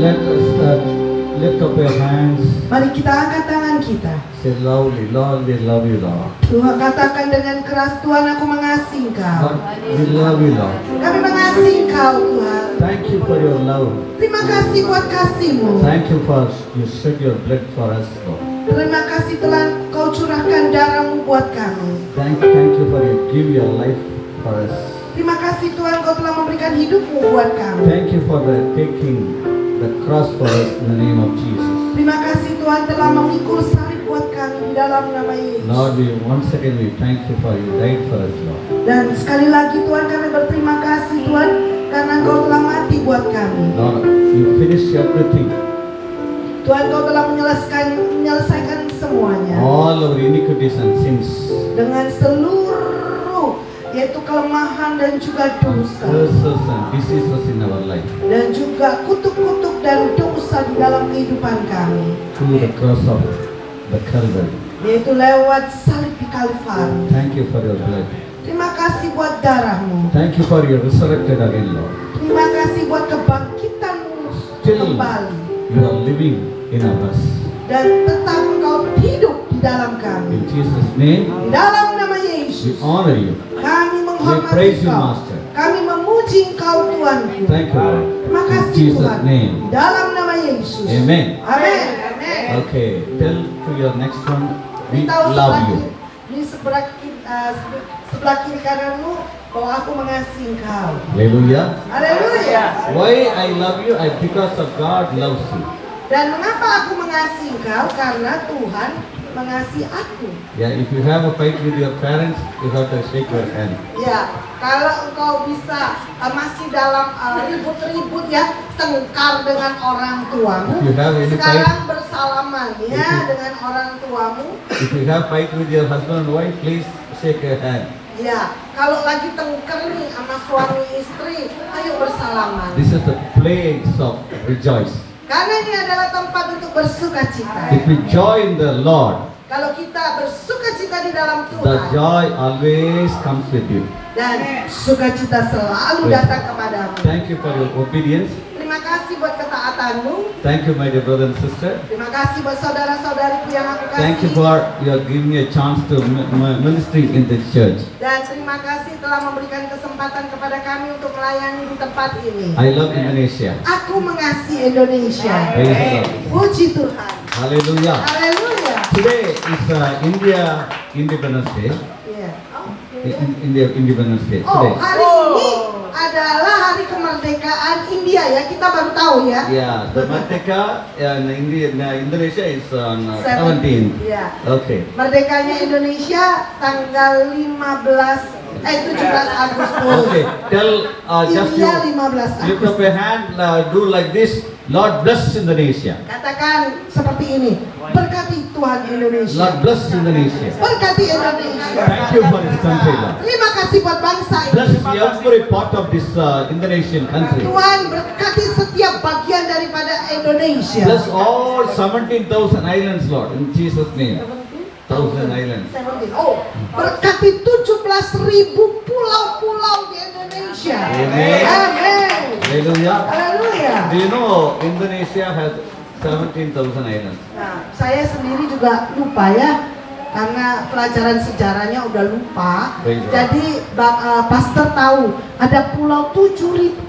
let us lift up your hands. Mari kita angkat tangan kita. Say loudly, Lord, we love you, Lord. Tuhan katakan dengan keras, Tuhan aku mengasihi Engkau. Lord, we love you, Lord. Kami mengasihi Engkau Tuhan. Thank you for your love. Terima kasih buat kasih-Mu. Thank you for you shed your blood for us, Lord. Terima kasih Tuhan Kau curahkan darah-Mu buat kami. Thank you for you give your life for us. Terima kasih Tuhan Kau telah memberikan hidup-Mu buat kami. Thank you for taking the cross for us in the name of Jesus. Terima kasih Tuhan telah memikul salib buat kami di dalam nama Yesus. Lord, once again we thank you for you died for us, Lord. Dan sekali lagi Tuhan kami berterima kasih Tuhan karena Engkau telah mati buat kami. Lord, you finished everything. Tuhan Kau telah menyelesaikan semuanya. All our iniquities and sins. Dengan seluruh yaitu kelemahan dan juga dosa. Curses and diseases in our life. Dan juga kutuk-kutuk dan dosa di dalam kehidupan kami. Through the cross of the Calvary. Yaitu lewat salib di Kalvari. Thank you for your blood. Terima kasih buat darah-Mu. Thank you for your resurrected again, Lord. Terima kasih buat kebangkitan-Mu Still kembali. you are living in us. Dan tetap Engkau hidup di dalam kami. In Jesus' name, Di dalam nama we Yesus. honor you. Kami We menghormati praise you, Engkau. Master. Kami memuji Engkau Tuhanku. Thank you, Lord. Terima In kasih Jesus' Tuhan. name. Di dalam nama Yesus. Amen. Amin. Okay, tell to your next one, we Beritahu love you. di sebelah kiri kananmu bahwa aku mengasihi Engkau. Hallelujah. Haleluya. Why I love you? Because of God loves you. Dan mengapa aku mengasihi Engkau? Karena Tuhan mengasihi aku. Yeah, if you have a fight with your parents, you have to shake your hand. Ya, kalau engkau bisa masih dalam ribut-ribut ya, tengkar dengan orang tuamu, If you have any sekarang bersalaman ya dengan orang tuamu. If you have fight with your husband and wife, please shake your hand. Ya, kalau lagi tengkar nih sama suami istri, ayo bersalaman. This is the place of rejoice. Karena ini adalah tempat untuk bersuka cita. If we joy in the Lord, Kalau kita bersuka cita di dalam the Tuhan, joy always comes with you. dan sukacita selalu datang kepadamu. Thank you for your obedience. Terima kasih buat ketaatanmu. Thank you, my dear brother and sister. Terima kasih buat saudara-saudariku yang aku kasih. Thank you for your giving me a chance to ministry in this church. Dan terima kasih telah memberikan kesempatan kepada kami untuk melayani di tempat ini. I love Indonesia. Aku mengasihi Indonesia. Praise the Lord. Puji Tuhan. Hallelujah. Haleluya. Today is India Independence Day. Iya. India Independence Day. Oh, Today. hari ini adalah hari kemerdekaan India ya. Kita baru tahu ya. Yeah, the Merdeka in Indonesia is on 17. Iya. Okay. Merdekanya Indonesia tanggal 17 Agustus. Okay. Tell just you India 15 lift up Agustus. your hand. Do like this. Lord bless Indonesia. Katakan seperti ini. Berkati Tuhan Indonesia. Lord bless Indonesia. Berkati Indonesia. Thank you for this country, Lord. Terima kasih buat bangsa Bless ini. every part of this Indonesian country. Tuhan berkati setiap bagian daripada Indonesia. Bless all 17,000 islands, Lord, in Jesus' name. 1,000 islands. Oh, berkati 17.000 pulau-pulau di Indonesia. Amen. Amin. Hallelujah. Haleluya. Do you know Indonesia has 17,000 islands? Nah, saya sendiri juga lupa ya, karena pelajaran sejarahnya udah lupa. Baik. Jadi pastor tahu ada pulau 17.000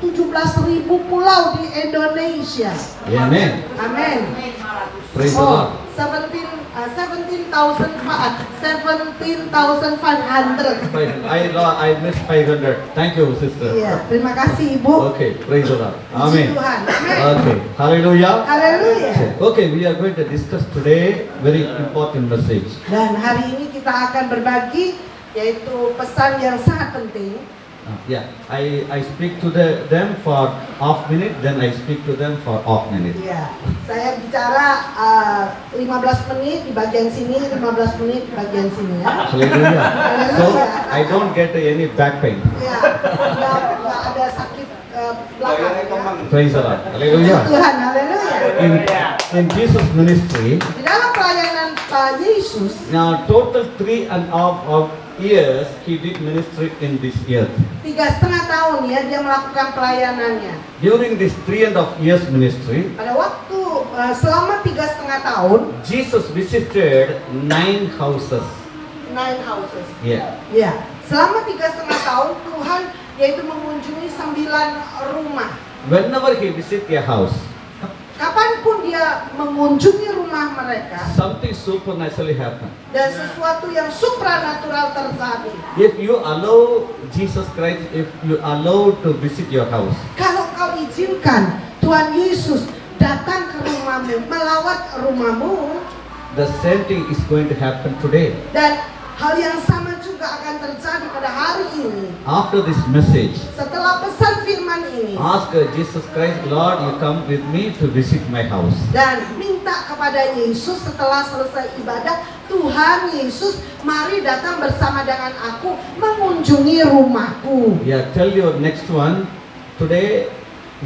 pulau di Indonesia. Amen. Amin. Praise the Oh, Lord. 17,500. I missed 500. Thank you, sister. Iya, terima kasih Ibu. Okay, praise the Lord. Puji Amen. Tuhan. Amin. Okay, hallelujah. Haleluya. Okay, we are going to discuss today very important message. Dan hari ini kita akan berbagi yaitu pesan yang sangat penting. Yeah, I speak to them for half minute, then I speak to them for half minute. Iya, saya bicara 15 menit di bagian sini, 15 menit di bagian sini ya. Hallelujah. So I don't get any back pain. Iya, nggak ada sakit belakang. Ya. Praise the Lord. Hallelujah. Tuhan, haleluya. In Jesus ministry, Di dalam pelayanan Pak Yesus, now total 3.5 years he did ministry in this earth. 3,5 tahun ya dia melakukan pelayanannya. During this 3.5 years ministry, Pada waktu selama 3,5 tahun, Jesus visited 9 houses. 9 houses. Yeah. Ya, selama 3,5 tahun Tuhan yaitu mengunjungi 9 rumah. Whenever he visit a house, Kapanpun dia mengunjungi rumah mereka something supernaturally happen. dan sesuatu yang supranatural terjadi. If you allow Jesus Christ, if you allow to visit your house, Kalau kau izinkan Tuhan Yesus datang ke rumahmu, melawat rumahmu, the same thing is going to happen today. dan hal yang sama juga akan terjadi pada hari ini. After this message, Setelah pesan firman ini, ask Jesus Christ, Lord, you come with me to visit my house. dan minta kepada Yesus setelah selesai ibadah, Tuhan Yesus, mari datang bersama dengan aku mengunjungi rumahku. Yeah, tell your next one, today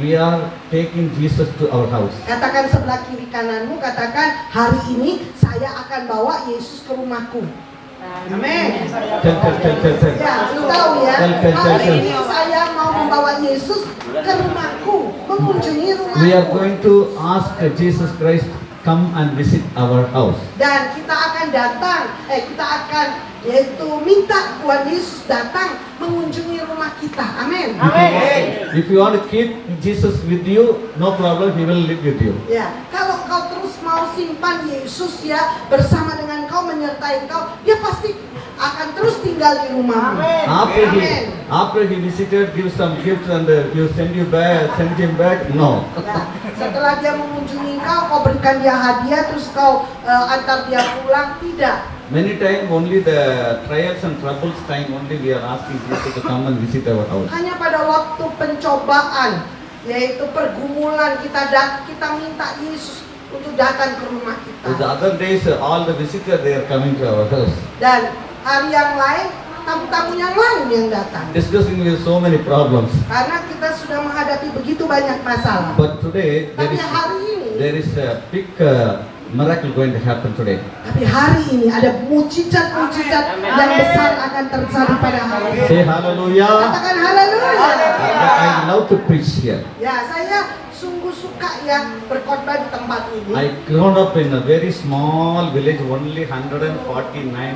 we are taking Jesus to our house. Katakan sebelah kiri kananmu, katakan hari ini saya akan bawa Yesus ke rumahku. Amin. Tell. Ya, lu tahu ya. Hari ini saya mau membawa Yesus ke rumahku, mengunjungi rumahku. We are going to ask Jesus Christ come and visit our house. Dan kita akan kita akan yaitu minta Tuhan Yesus datang mengunjungi rumah kita. Amin. If you want to keep Jesus with you, no problem, he will live with you. Ya, kalau kau terus mau simpan Yesus ya bersama dengan kau, menyertai kau, dia pasti akan terus tinggal di rumahmu. After he visited, give some gifts and you send him back. No. Ya, setelah dia mengunjungi kau berikan dia hadiah, terus kau antar dia pulang, tidak. Many times only the trials and troubles time only we are asking Jesus to come and visit our house. Hanya pada waktu pencobaan, yaitu pergumulan, kita minta Yesus untuk datang ke rumah kita. The other days, all the visitors they are coming to our house, Dan hari yang lain, tamu-tamu yang lain yang datang. discussing with so many problems. Karena kita sudah menghadapi begitu banyak masalah. But today Tapi hari ini, there is a big miracle going to happen today. tapi hari ini ada mujizat-mujizat yang besar akan terjadi pada hari ini. Say hallelujah. Katakan haleluya. I love to preach here. Ya, saya sungguh suka ya berkhotbah di tempat ini. I grown up in a very small village, only 149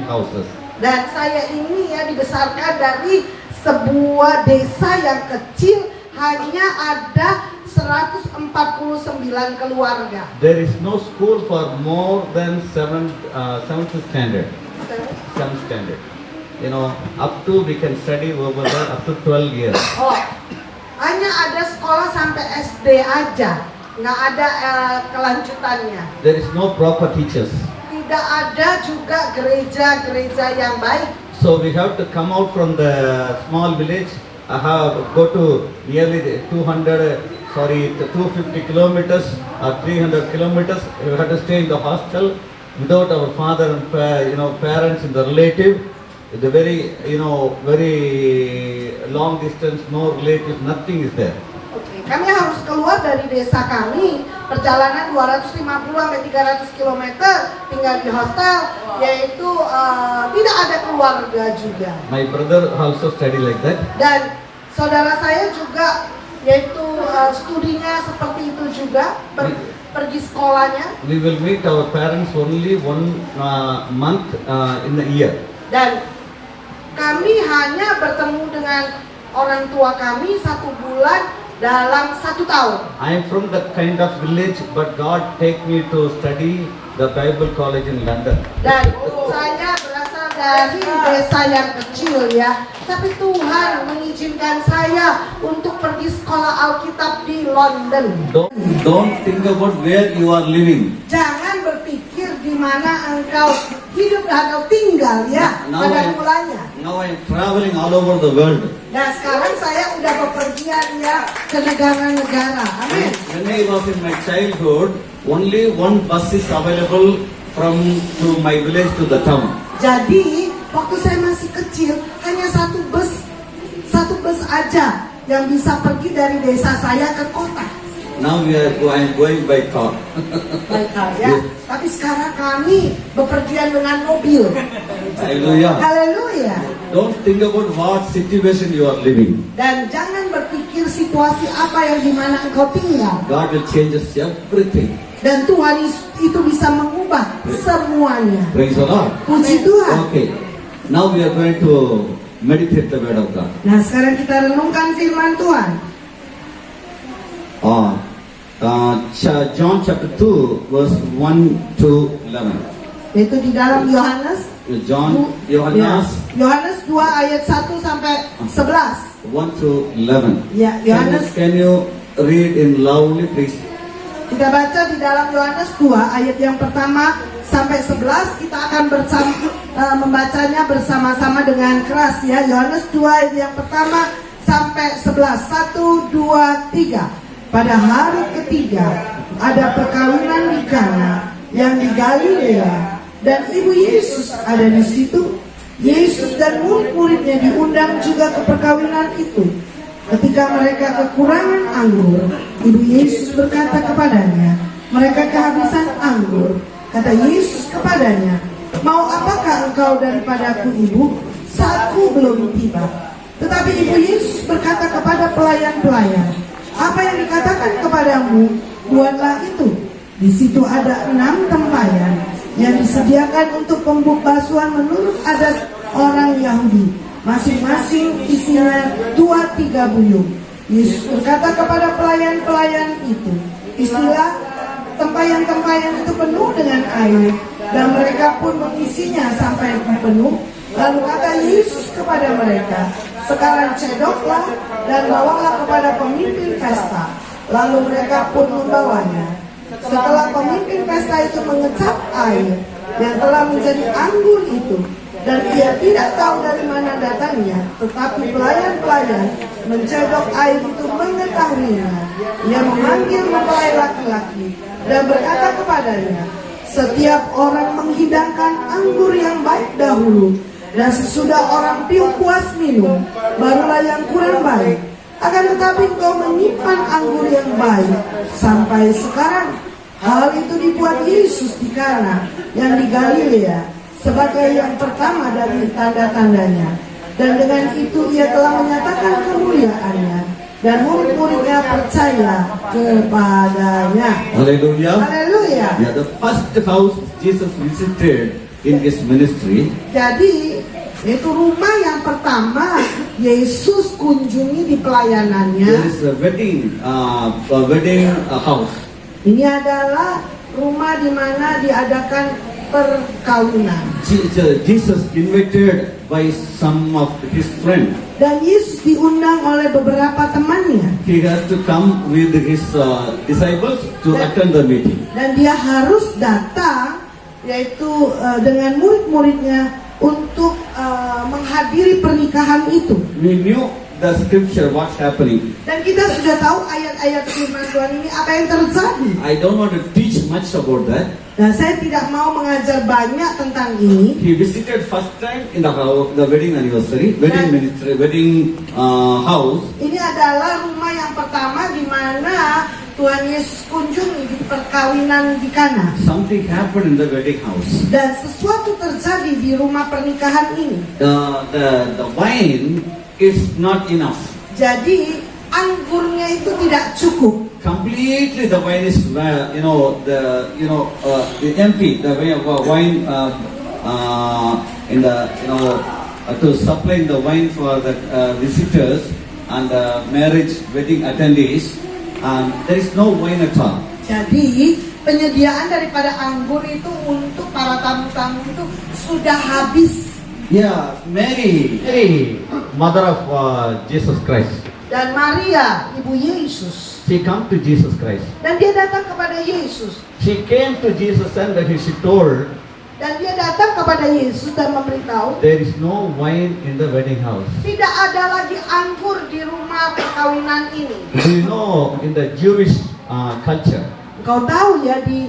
houses. Dan saya ini ya dibesarkan dari sebuah desa yang kecil, hanya ada 149 keluarga. There is no school for more than seventh standard. Seventh standard. You know, up to we can study over there up to 12 years. Oh, hanya ada sekolah sampai SD aja, nggak ada kelanjutannya. There is no proper teachers. Tidak ada juga gereja-gereja yang baik. So we have to come out from the small village, go to nearly 250 kilometers or 300 kilometers. We have to stay in the hostel without our father and parents and the relative. The very long distance, no relatives, nothing is there. Oke, kami harus keluar dari desa kami, perjalanan 250 sampai 300 km, tinggal di hostel, yaitu tidak ada keluarga juga. My brother also study like that. Dan saudara saya juga, yaitu studinya seperti itu juga, pergi sekolahnya. We will meet our parents only one month in the year. Dan kami hanya bertemu dengan orang tua kami 1 bulan dalam 1 tahun. I am from that kind of village, but God take me to study the Bible College in London. Dan saya berasal dari desa yang kecil ya, tapi Tuhan mengizinkan saya untuk pergi sekolah Alkitab di London. Don't think about where you are living. Jangan berpikir di mana engkau hidup atau tinggal ya pada mulanya. Now I am traveling all over the world. Nah sekarang saya udah bepergian ya ke negara-negara. Amin. When I was in my childhood, only one bus is available to my village to the town. Jadi waktu saya masih kecil hanya satu bus aja yang bisa pergi dari desa saya ke kota. Now we are going by car. Baik, ya. Tapi sekarang kami bepergian dengan mobil. Hallelujah. Haleluya. Don't think about what situation you are living. Dan jangan berpikir situasi apa yang dimana engkau tinggal. God will change everything. Dan Tuhan itu bisa mengubah semuanya. Praise the Lord. Puji Tuhan. Okay. Now we are going to meditate the word of God. Nah, sekarang kita renungkan firman Tuhan. John chapter 2 verse 1 to 11. Yaitu di dalam Yohanes. Yohanes 2 ayat 1 sampai 11. 1 to 11. Ya, Yohanes. Can you read in loudly please? Kita baca di dalam Yohanes 2 ayat yang pertama sampai 11. Kita akan membacanya bersama-sama dengan keras ya. Yohanes 2 ayat yang pertama sampai 11. 1, 2, 3. Pada hari ketiga ada perkawinan di Kana yang di Galilea dan ibu Yesus ada di situ. Yesus dan murid-muridnya diundang juga ke perkawinan itu. Ketika mereka kekurangan anggur, ibu Yesus berkata kepadanya, mereka kehabisan anggur. Kata Yesus kepadanya, mau apakah engkau daripadaku ibu? Saatku belum tiba. Tetapi ibu Yesus berkata kepada pelayan-pelayan, apa yang dikatakan kepadamu, buatlah itu. Di situ ada 6 tempayan yang disediakan untuk pembasuhan menurut adat orang Yahudi. Masing-masing isinya 2-3 buyung. Yesus berkata kepada pelayan-pelayan itu, isilah tempayan-tempayan itu penuh dengan air, dan mereka pun mengisinya sampai penuh. Lalu kata Yesus kepada mereka, sekarang cedoklah dan bawalah kepada pemimpin pesta. Lalu mereka pun membawanya. Setelah pemimpin pesta itu mengecap air yang telah menjadi anggur itu, dan ia tidak tahu dari mana datangnya, tetapi pelayan-pelayan mencedok air itu mengetahuinya. Ia memanggil mempelai laki-laki dan berkata kepadanya, setiap orang menghidangkan anggur yang baik dahulu, dan sesudah orang piuk puas minum, barulah yang kurang baik. Akan tetapi engkau menyimpan anggur yang baik sampai sekarang. Hal itu dibuat Yesus di Kana yang di Galilea sebagai yang pertama dari tanda-tandanya. Dan dengan itu ia telah menyatakan kemuliaannya, dan murid-muridnya percaya kepadanya. Haleluya. Haleluya. Yeah, the first house Jesus visited in his ministry. Jadi itu rumah yang pertama Yesus kunjungi di pelayanannya. There is a wedding house. Ini adalah rumah di mana diadakan perkawinan. Jesus invited by some of his friends. Dan Yesus diundang oleh beberapa temannya. He has to come with his disciples to attend the meeting. Dan dia harus datang, yaitu dengan murid-muridnya untuk menghadiri pernikahan itu. We knew the scripture what's happening. Dan kita sudah tahu ayat-ayat firman Tuhan ini apa yang terjadi. I don't want to teach much about that. Dan saya tidak mau mengajar banyak tentang ini. He visited first time in the wedding anniversary, wedding house. Ini adalah rumah yang pertama di mana Tuhan Yesus kunjungi di perkawinan di Kana. Something happened in the wedding house. Dan sesuatu terjadi di rumah pernikahan ini. The wine is not enough. Jadi anggurnya itu tidak cukup. Completely the wine is empty. The wine in the to supply the wine for the visitors and marriage wedding attendees, and there is no wine at all. Jadi penyediaan daripada anggur itu untuk para tamu-tamu itu sudah habis. Yeah, Mary, mother of Jesus Christ. Dan Maria, ibu Yesus, she come to Jesus Christ. dan dia datang kepada Yesus. She came to Jesus and she told, Dan dia datang kepada Yesus dan memberitahu, there is no wine in the wedding house. tidak ada lagi anggur di rumah perkawinan ini. Do you know in the Jewish culture, Kau tahu ya di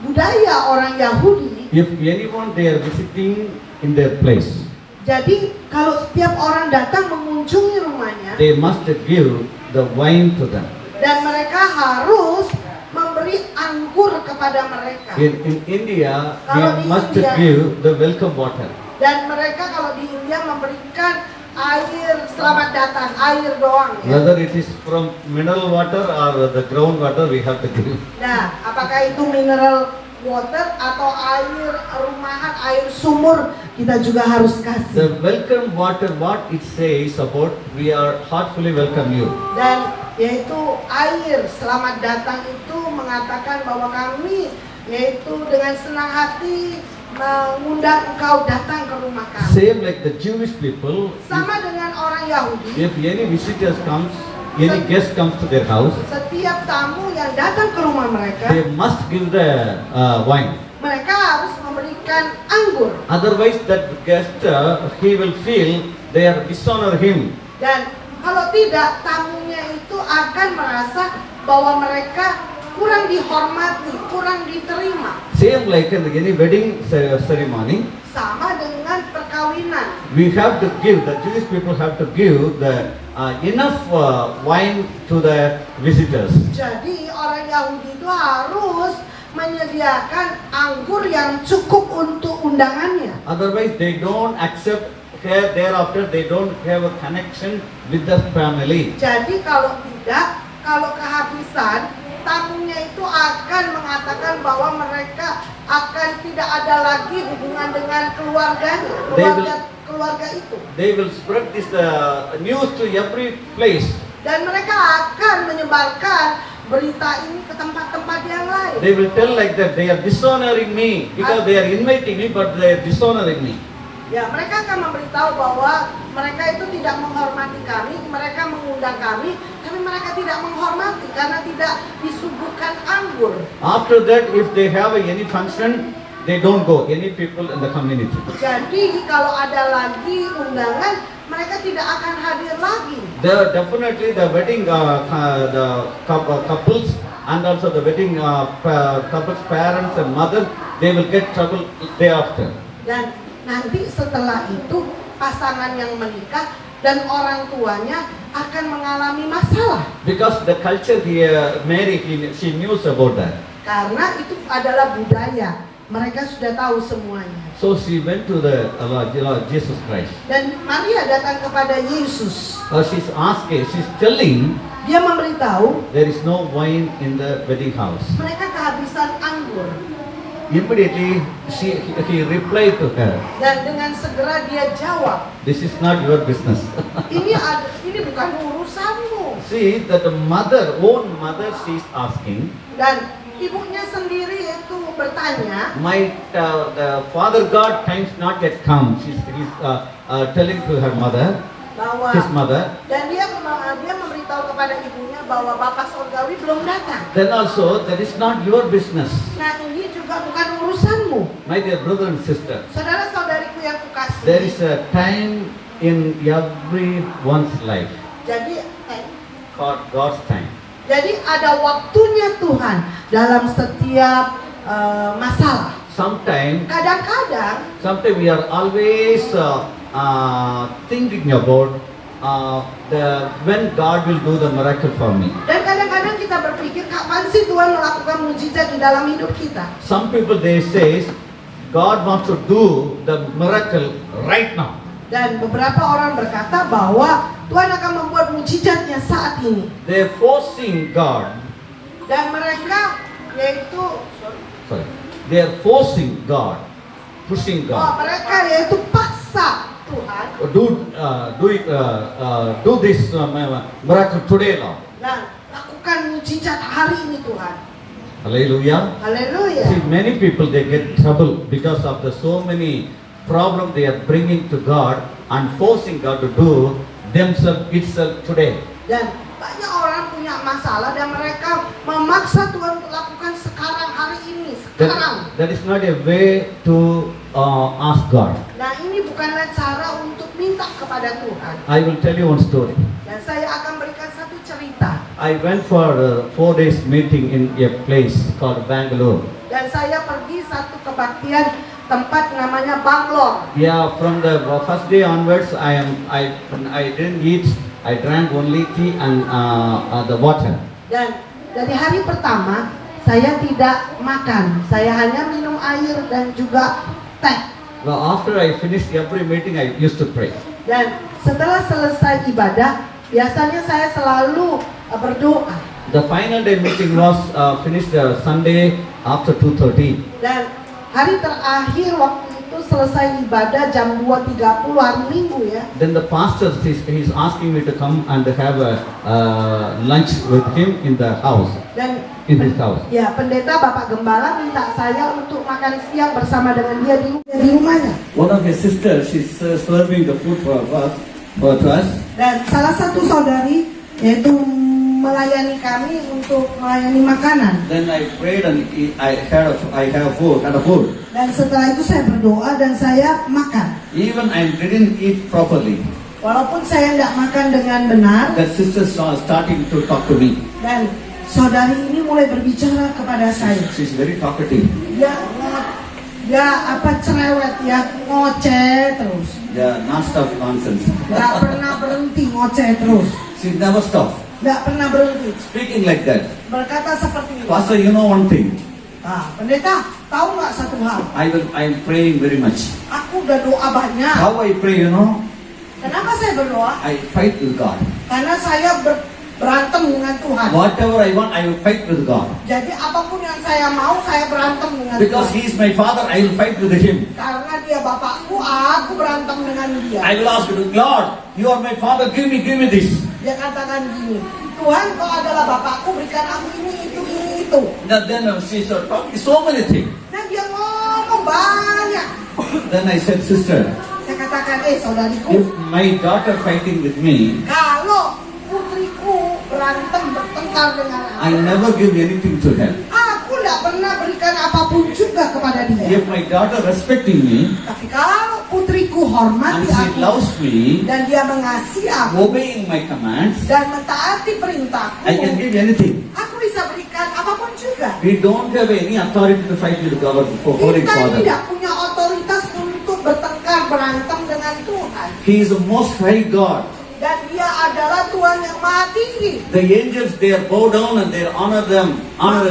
budaya orang Yahudi. if anyone they are visiting in their place, Jadi kalau setiap orang datang mengunjungi rumahnya, they must give the wine to them. Dan mereka harus memberi anggur kepada mereka. In India, Kalau we di must India- give the welcome water. Dan mereka kalau di India memberikan air selamat datang, air doang ya. Whether it is from mineral water or the ground water, we have to give. Nah, apakah itu mineral water atau air rumahan, air sumur, kita juga harus kasih. The welcome water, what it says about, we are heartfully welcome you. Dan yaitu air selamat datang itu mengatakan bahwa kami yaitu dengan senang hati mengundang engkau datang ke rumah kami. Same like the Jewish people, Sama dengan orang Yahudi, if any visitors comes, any guest comes to their house, setiap tamu yang datang ke rumah mereka, they must give the wine. mereka harus memberikan anggur. Otherwise, that guest, he will feel they are dishonor him. Dan kalau tidak, tamunya itu akan merasa bahwa mereka kurang dihormati, kurang diterima. Same like in any wedding ceremony, Sama dengan perkawinan. we have to give, the Jewish people have to give the enough wine to the visitors. Jadi orang Yahudi itu harus menyediakan anggur yang cukup untuk undangannya. Otherwise, they don't accept. Thereafter, they don't have a connection with the family. Jadi kalau tidak, kalau kehabisan, tamunya itu akan mengatakan bahwa mereka akan tidak ada lagi hubungan dengan keluarganya, keluarga itu. They will spread this news to every place. Dan mereka akan menyebarkan berita ini ke tempat-tempat yang lain. They will tell like that they are dishonoring me because they are inviting me, but they are dishonoring me. Ya, mereka akan memberitahu bahwa mereka itu tidak menghormati kami, mereka mengundang kami, tapi mereka tidak menghormati karena tidak disuguhkan anggur. After that, if they have any function, they don't go. Any people in the community. Jadi kalau ada lagi undangan, mereka tidak akan hadir lagi. Definitely the wedding couples and also the wedding couples parents and mother, they will get trouble day after. Dan nanti setelah itu pasangan yang menikah dan orang tuanya akan mengalami masalah. Because the culture here, Mary, she knew about that. Karena itu adalah budaya. Mereka sudah tahu semuanya. So she went to the Lord Jesus Christ. Dan Maria datang kepada Yesus. She's asking, she's telling, Dia memberitahu there is no wine in the wedding house. mereka kehabisan anggur. Immediately, he replied to her, Dan dengan segera dia jawab, this is not your business. ini bukan urusanmu. See that the own mother, she's asking, Dan ibunya sendiri itu bertanya, my the Father God time's not yet come. He's telling to her mother, bahwa his mother. dan dia memberitahu kepada ibunya bahwa Bapak Surgawi belum datang. Then also, that is not your business. Nah, ini juga bukan urusanmu. My dear brother and sister, Saudara-saudariku yang kukasihi. there is a time in everyone's life, Jadi called God's time. Jadi ada waktunya Tuhan dalam setiap masalah. Sometimes Kadang-kadang we are always thinking about when God will do the miracle for me. dan kadang-kadang kita berpikir kapan sih Tuhan melakukan mujizat di dalam hidup kita. Some people they say God wants to do the miracle right now. Dan beberapa orang berkata bahwa Tuhan akan membuat mujizatnya saat ini. They are forcing God. Dan mereka yaitu They are forcing God, pushing God. mereka yaitu paksa Tuhan. Do this miracle today, Lord. Nah, lakukan mujizat hari ini Tuhan. Hallelujah. Haleluya. See, many people they get trouble because of the so many problems they are bringing to God and forcing God to do themselves itself today. Dan banyak orang punya masalah dan mereka memaksa Tuhan untuk lakukan sekarang, hari ini, sekarang. That is not a way to ask God. Nah, ini bukanlah cara untuk minta kepada Tuhan. I will tell you one story. Dan saya akan berikan satu cerita. I went for a 4 days meeting in a place called Bangalore. Dan saya pergi satu kebaktian tempat namanya Bangalore. Yeah, from the first day onwards, I didn't eat. I drank only tea and the water. Dan dari hari pertama saya tidak makan, saya hanya minum air dan juga teh. Well, after I finished every meeting, I used to pray. Dan setelah selesai ibadah, biasanya saya selalu berdoa. The final day meeting was finished Sunday after 2:30. Dan hari terakhir waktu itu selesai ibadah jam 2.30 hari Minggu ya. Then the pastor he's asking me to come and have a lunch with him in the house, Dan in his house. ya, pendeta Bapak Gembala minta saya untuk makan siang bersama dengan dia di rumahnya. One of his sisters, she's serving the food for us. Dan salah satu saudari yaitu melayani kami untuk melayani makanan. Then I prayed and I have food. Dan setelah itu saya berdoa dan saya makan. Even I didn't eat properly. Walaupun saya tidak makan dengan benar, That sister starting to talk to me. dan saudari ini mulai berbicara kepada saya. She's very talkative. Dia cerewet ya, ngoceh terus. Yeah, non-stop nonsense. Nggak pernah berhenti ngoceh terus. She never stops Nggak pernah berhenti. speaking like that. Berkata seperti ini. Pastor, you know one thing. Pendeta, tahu nggak satu hal? I'm praying very much. Aku udah doa banyak. How I pray, you know? Kenapa saya berdoa? I fight with God. Karena saya berantem dengan Tuhan. Whatever I want, I will fight with God. Jadi apapun yang saya mau, saya berantem dengan Because Tuhan. He is my Father, I will fight with Him. Karena dia bapakku, aku berantem dengan dia. I will ask you, Lord, you are my Father, give me this. Dia katakan gini, Tuhan kau adalah bapakku, berikan aku ini, itu. Then she started talking so many things. Dan dia ngomong banyak. Then I said, sister, Saya katakan, saudariku, if my daughter fighting with me, kalau putriku berantem, bertengkar dengan I never give anything to her. aku tidak pernah berikan apapun juga kepada dia. If my daughter respecting me Tapi kalau putriku and hormati she aku loves me, dan dia mengasihi aku obeying my commands, dan mentaati perintahku, I can give anything. aku bisa berikan apapun juga. We don't have any authority to fight with God for Holy Kita Father. tidak punya otoritas untuk bertengkar, berantem dengan Tuhan. He is the most high God. Dan dia adalah Tuhan yang maha tinggi. The angels, they bow down and they honor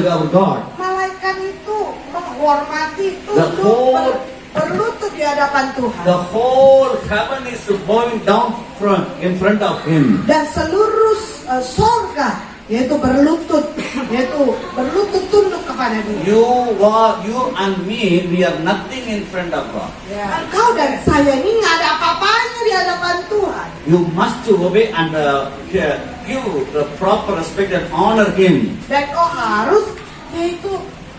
our God. Malaikat itu menghormati, The whole- berlutut di hadapan Tuhan. The whole heaven is bowing down in front of Him. Dan seluruh sorga yaitu berlutut tunduk kepada dia. You and me, we are nothing in front of God. Engkau dan saya ini nggak ada apa-apanya di hadapan Tuhan. You must obey and give the proper respect and honor Him. Dan kau harus yaitu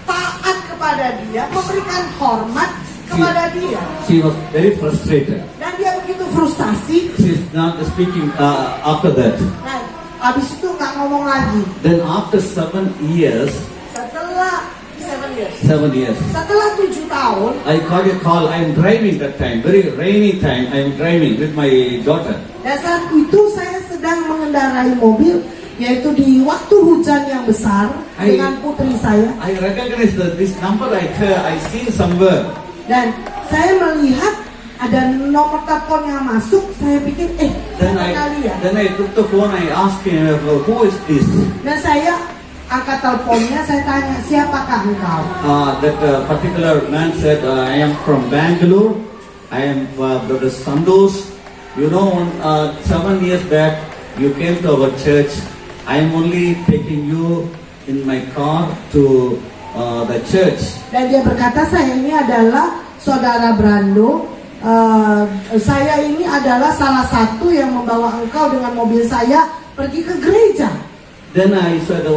taat kepada dia, memberikan hormat kepada dia. She was very frustrated. Dan dia begitu frustasi. She is not speaking after that. Nah, habis itu nggak ngomong lagi. Then after 7 years, Setelah 7 years. 7 years, Setelah 7 tahun, I got a call. I am driving that time, very rainy time. I am driving with my daughter. dan saat itu saya sedang mengendarai mobil, yaitu di waktu hujan yang besar dengan putri saya. I recognize this number. I seen somewhere. Dan saya melihat ada nomor telepon yang masuk. Saya pikir, Then saya kenal dia. I took the phone. I asked him, who is this? Dan saya angkat teleponnya, saya tanya, siapakah engkau? That particular man said, I am from Bangalore. I am Brother Sandosh. You know, 7 years back, you came to our church. I am only taking you in my car to the church. Dan dia berkata, saya ini adalah saudara Brando. Saya ini adalah salah satu yang membawa engkau dengan mobil saya pergi ke gereja. Then I said,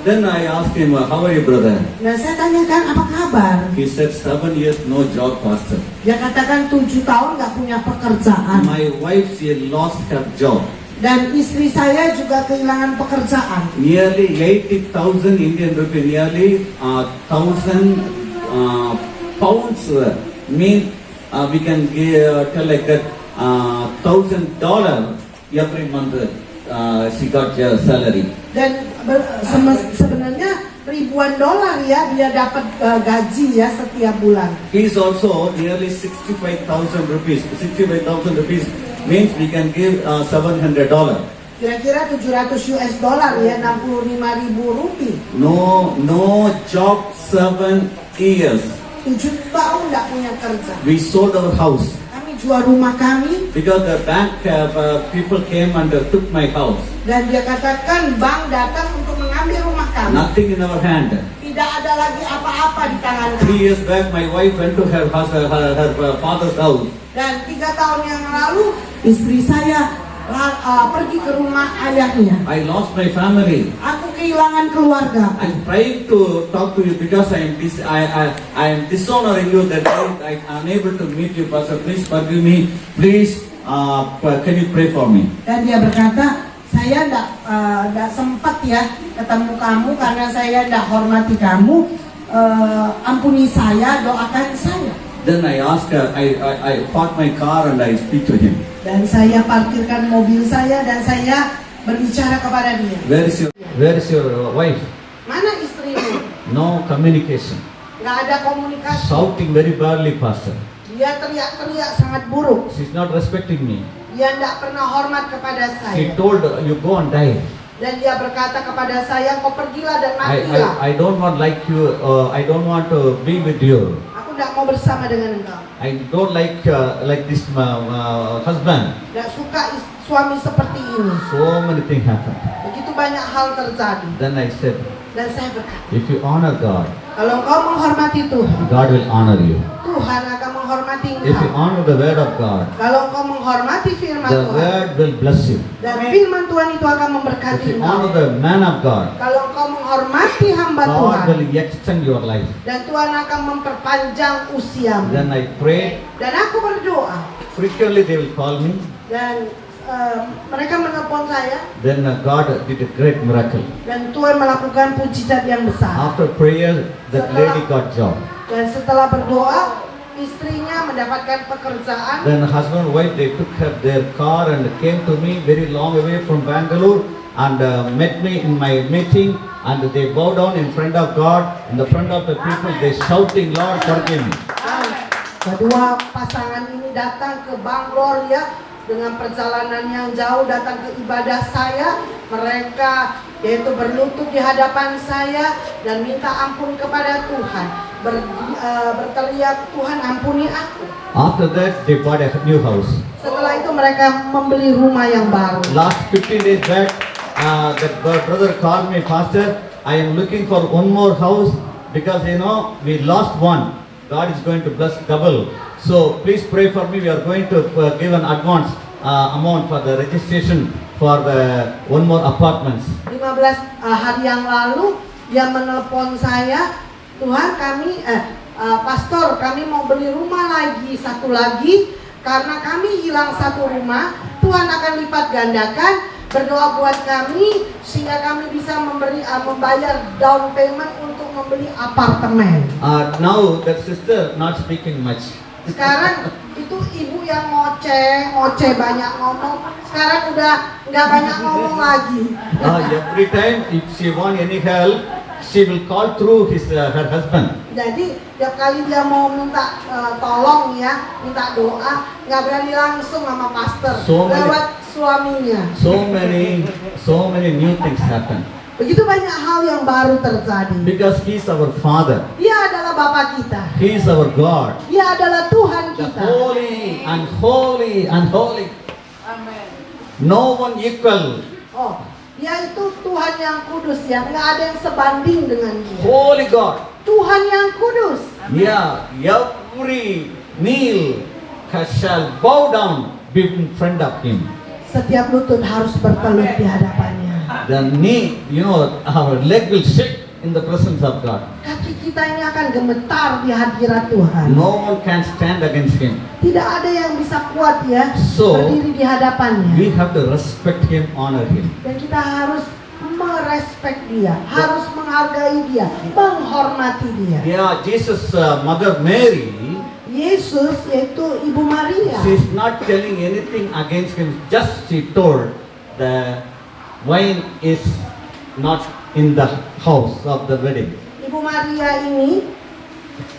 then I asked him, how are you, brother? Dan saya tanyakan, apa kabar? He said, 7 years, no job, pastor. Dia katakan 7 tahun gak punya pekerjaan. My wife, she lost her job. Dan istri saya juga kehilangan pekerjaan. Nearly 80,000 Indian rupee, nearly 1,000 pounds. Mean we can tell like that $1,000 every month. She got her salary. Dan sebenarnya ribuan dolar ya dia dapat gaji ya setiap bulan. He is also nearly 65,000 rupees. 65,000 rupees means we can give $700. Kira-kira 700 US dollar ya, 65.000 rupiah. No job, 7 years. 7 tahun tidak punya kerja. We sold our house Kami jual rumah kami because the bank people came and took my house. dan dia katakan bank datang untuk mengambil rumah kami. Nothing in our hand. Tidak ada lagi apa-apa di tangan 3 kami. years back, my wife went to her father's house. Dan 3 tahun yang lalu istri saya pergi ke rumah ayahnya. I lost my family. Aku kehilangan keluarga. I'm trying to talk to you because I am dishonoring you that I am unable to meet you, Pastor. Please forgive me. Please, can you pray for me? Dan dia berkata, saya tidak sempat ya ketemu kamu karena saya tidak hormati kamu. Ampuni saya, doakan saya. Then I asked her, I parked my car and I speak to him. Dan saya parkirkan mobil saya dan saya berbicara kepada dia. Where is your wife? Mana istrimu? No communication. Nggak ada komunikasi. Shouting very badly, Pastor. Dia teriak-teriak sangat buruk. She's not respecting me. Dia tidak pernah hormat kepada She saya. told, you go and die. Dan dia berkata kepada saya, kau pergilah dan matilah. I don't want like you. I don't want to be with you. Aku tidak mau bersama dengan engkau. I don't like this husband. Tidak suka suami seperti ini. So many things happen. Begitu banyak hal terjadi. Then I said, Dan saya berkata, if you honor God, kalau engkau menghormati Tuhan, God will honor you. Tuhan akan menghormati If you engkau. honor the word of God, Kalau engkau menghormati firman the Tuhan, word will bless you. dan firman Tuhan itu akan If memberkati you engkau. honor the man of God, Kalau engkau menghormati hamba God Tuhan, will extend your life. dan Tuhan akan memperpanjang usiamu. Then I prayed. Dan aku berdoa, Frequently they will call me. dan mereka menelpon saya, Then God did a great miracle. dan Tuhan melakukan mujizat yang besar. After prayer, that lady got job. Dan setelah berdoa, istrinya mendapatkan pekerjaan. Then husband and wife, they took up their car and came to me very long away from Bangalore and met me in my meeting, and they bow down in front of God, in the front of the people, they shouting, Lord forgive me. Dan kedua pasangan ini datang ke Bangalore ya, dengan perjalanan yang jauh datang ke ibadah saya. Mereka yaitu berlutut di hadapan saya dan minta ampun kepada Tuhan. Berteriak, Tuhan ampuni aku. After that, they bought a new house. Setelah itu mereka membeli rumah yang baru. Last 15 days back, that brother called me, Pastor, I am looking for one more house because we lost one. God is going to bless double. So please pray for me. We are going to give an advance amount for the registration for the one more apartments. 15 hari yang lalu dia menelpon saya, Tuhan kami pastor kami mau beli rumah lagi, satu lagi, karena kami hilang satu rumah. Tuhan akan lipat gandakan. Berdoa buat kami sehingga kami bisa membayar down payment untuk membeli apartemen. Now that sister not speaking much. Sekarang itu ibu yang ngoceh banyak ngomong. Sekarang udah nggak banyak ngomong lagi. Every time if she want any help, she will call through her husband. Jadi tiap kali dia mau minta tolong ya, minta doa, nggak berani langsung sama pastor, lewat suaminya. So many new things happen. Begitu banyak hal yang baru terjadi. Because He is our Father. Dia adalah Bapa kita. He is our God. Dia adalah Tuhan The kita. holy and holy and holy. Amen. No one equal. Oh, dia itu Tuhan yang kudus ya, nggak ada yang sebanding dengan dia. Holy God. Tuhan yang kudus. Yeah, every kneel shall bow down in front of Him. Setiap lutut harus bertelut di hadapannya. The knee, our leg will shake in the presence of God. Kaki kita ini akan gemetar di hadirat Tuhan. No one can stand against Him. Tidak ada yang bisa kuat ya, So, berdiri di hadapannya. We have to respect Him, honor Him. Dan kita harus merespek dia, harus menghargai dia, menghormati dia. Yeah, Jesus' mother Mary, Yesus yaitu Ibu Maria. she's not telling anything against Him. Just she told the wine is not in the house of the wedding. Ibu Maria ini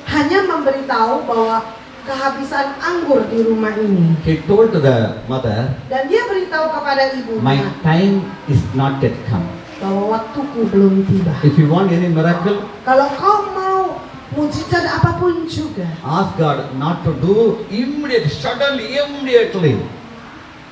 hanya memberitahu bahwa kehabisan anggur di rumah ini. He told to the mother, Dan dia beritahu kepada my ibunya time is not yet come. bahwa waktuku belum tiba. If you want any miracle, Kalau kau mau mujizat apapun juga, ask God not to do suddenly, immediately.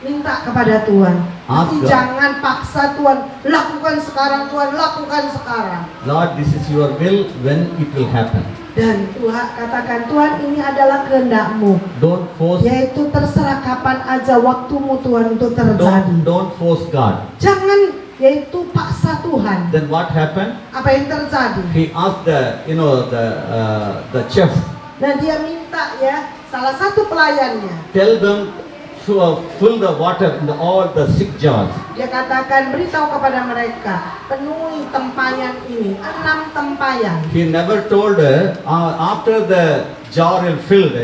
minta kepada Tuhan. Ask Tapi God. jangan paksa Tuhan, lakukan sekarang Tuhan, lakukan sekarang. Lord, this is your will, when it will happen. Dan Tuhan katakan, Tuhan ini adalah kehendak-Mu. Don't force, Yaitu terserah kapan aja waktumu Tuhan untuk terjadi. don't force God. Jangan yaitu paksa Tuhan. Then what happened? Apa yang terjadi? He asked the chef, Nah dia minta ya salah satu pelayannya. tell them to fill the water in all the 6 jars. Dia katakan beritahu kepada mereka penuhi tempayan ini 6 tempayan. He never told her, after the jar is filled,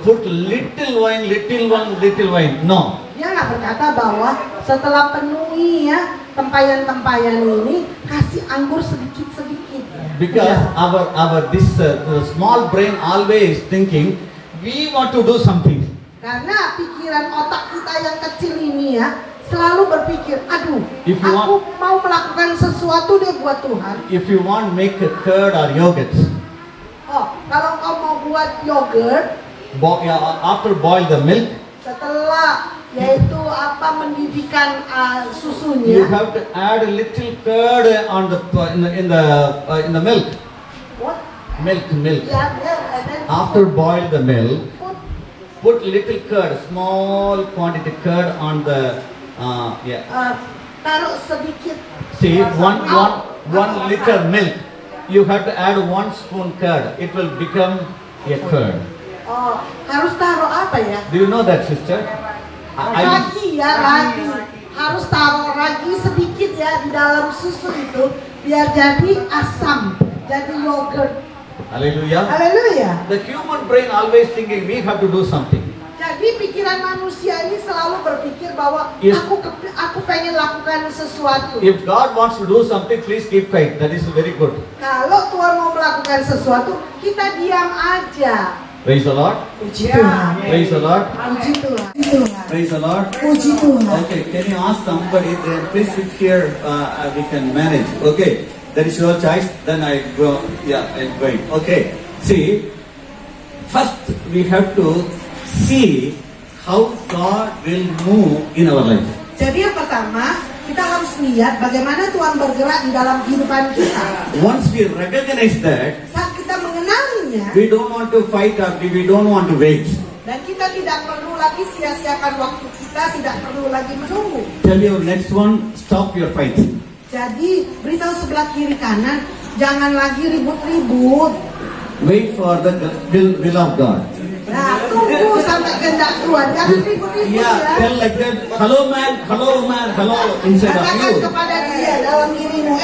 put little wine. No. Dia nggak berkata bahwa setelah penuhi ya tempayan-tempayan ini kasih anggur sedikit-sedikit. Because this small brain always thinking, we want to do something. Karena pikiran otak kita yang kecil ini ya selalu berpikir, aduh, If you aku mau melakukan sesuatu deh buat Tuhan. If you want make a curd or yogurt, Oh, kalau kau mau buat yogurt, after boil the milk, setelah yaitu apa mendidihkan you susunya, have to add a little curd on in the milk. what? Milk. Ya, and then After boil the milk, put, put little curd, small quantity curd on the taruh sedikit. See, milk. one liter milk. You have to add 1 spoon curd. It will become a curd. Oh, harus taruh apa ya? Do you know that, sister? Ragi ya, ragi. Harus taruh ragi sedikit ya di dalam susu itu biar jadi asam, jadi yogurt. Hallelujah. Haleluya. The human brain always thinking we have to do something. Jadi pikiran manusia ini selalu berpikir bahwa Yes. aku pengen lakukan sesuatu. If God wants to do something, please keep quiet. That is very good. Kalau Tuhan mau melakukan sesuatu, kita diam aja. Praise the Lord. Puji Tuhan. Praise the Lord. Puji Tuhan. Puji Tuhan. Praise the Lord. Puji Tuhan. Okay, can you ask somebody there? Please sit here. We can manage. Okay, that is your choice. Then I go. Yeah, I'm going. Okay. See, first we have to see how God will move in our life. Jadi yang pertama, kita harus lihat bagaimana Tuhan bergerak di dalam kehidupan kita. Once we recognize that, Saat kita mengenalinya, we don't want to fight or we don't want to wait. dan kita tidak perlu lagi sia-siakan waktu kita, tidak perlu lagi menunggu. Tell your next one, stop your fight. Jadi beritahu sebelah kiri kanan, jangan lagi ribut-ribut. Wait for the will of God. Nah, tunggu sampai kehendak Tuhan, jangan ribut-ribut Yeah, ya. tell like that. Hello man, hello inside of Katakan you. kepada dia dalam dirimu,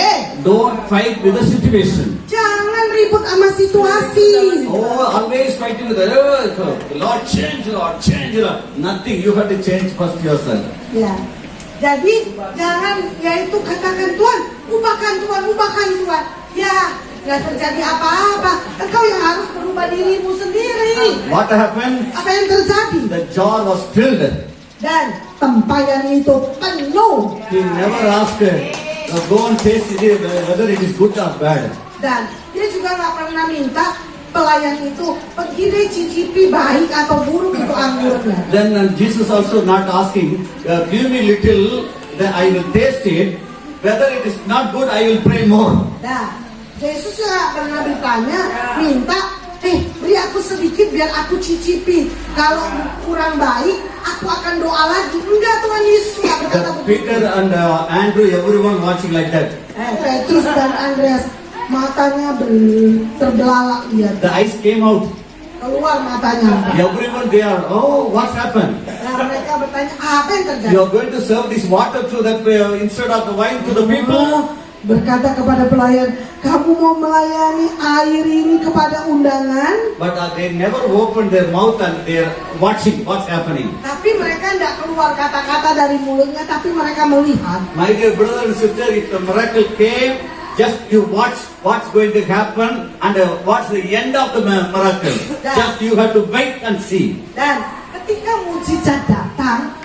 Don't fight with the situation. jangan ribut sama situasi. Oh, always fighting with the Lord change, Lord. Nothing. You have to change first yourself. Ya, jadi jangan yaitu katakan Tuhan, ubahkan Tuhan. Ya, nggak terjadi apa-apa. Engkau yang harus merubah dirimu sendiri. What happened? Apa yang terjadi? The jar was filled. Dan tempayan itu penuh. He never asked, go and taste it, whether it is good or bad. Dan dia juga nggak pernah minta pelayan itu pergi deh cicipi baik atau buruk itu anggurnya. Then Jesus also not asking, give me little, then I will taste it. Whether it is not good, I will pray more. Nah, Yesus juga pernah bertanya, minta, beri aku sedikit biar aku cicipi. Kalau kurang baik, aku akan doa lagi. Enggak, Tuhan Yesus nggak berkata The Peter begitu. and Andrew, everyone watching like that. Petrus dan Andreas matanya terbelalak dia, The eyes came out. keluar matanya. Everyone they are, oh, what's happened? Nah, mereka bertanya, apa yang terjadi? You are going to serve this water to that instead of the wine to the people. Berkata kepada pelayan, kamu mau melayani air ini kepada undangan? But they never opened their mouth and they are watching what's happening. Tapi mereka tidak keluar kata-kata dari mulutnya, tapi mereka melihat. My dear brother and sister, if the miracle came, Just you watch what's going to happen and what's the end of the miracle. Just you have to wait and see. Dan ketika mujizat datang,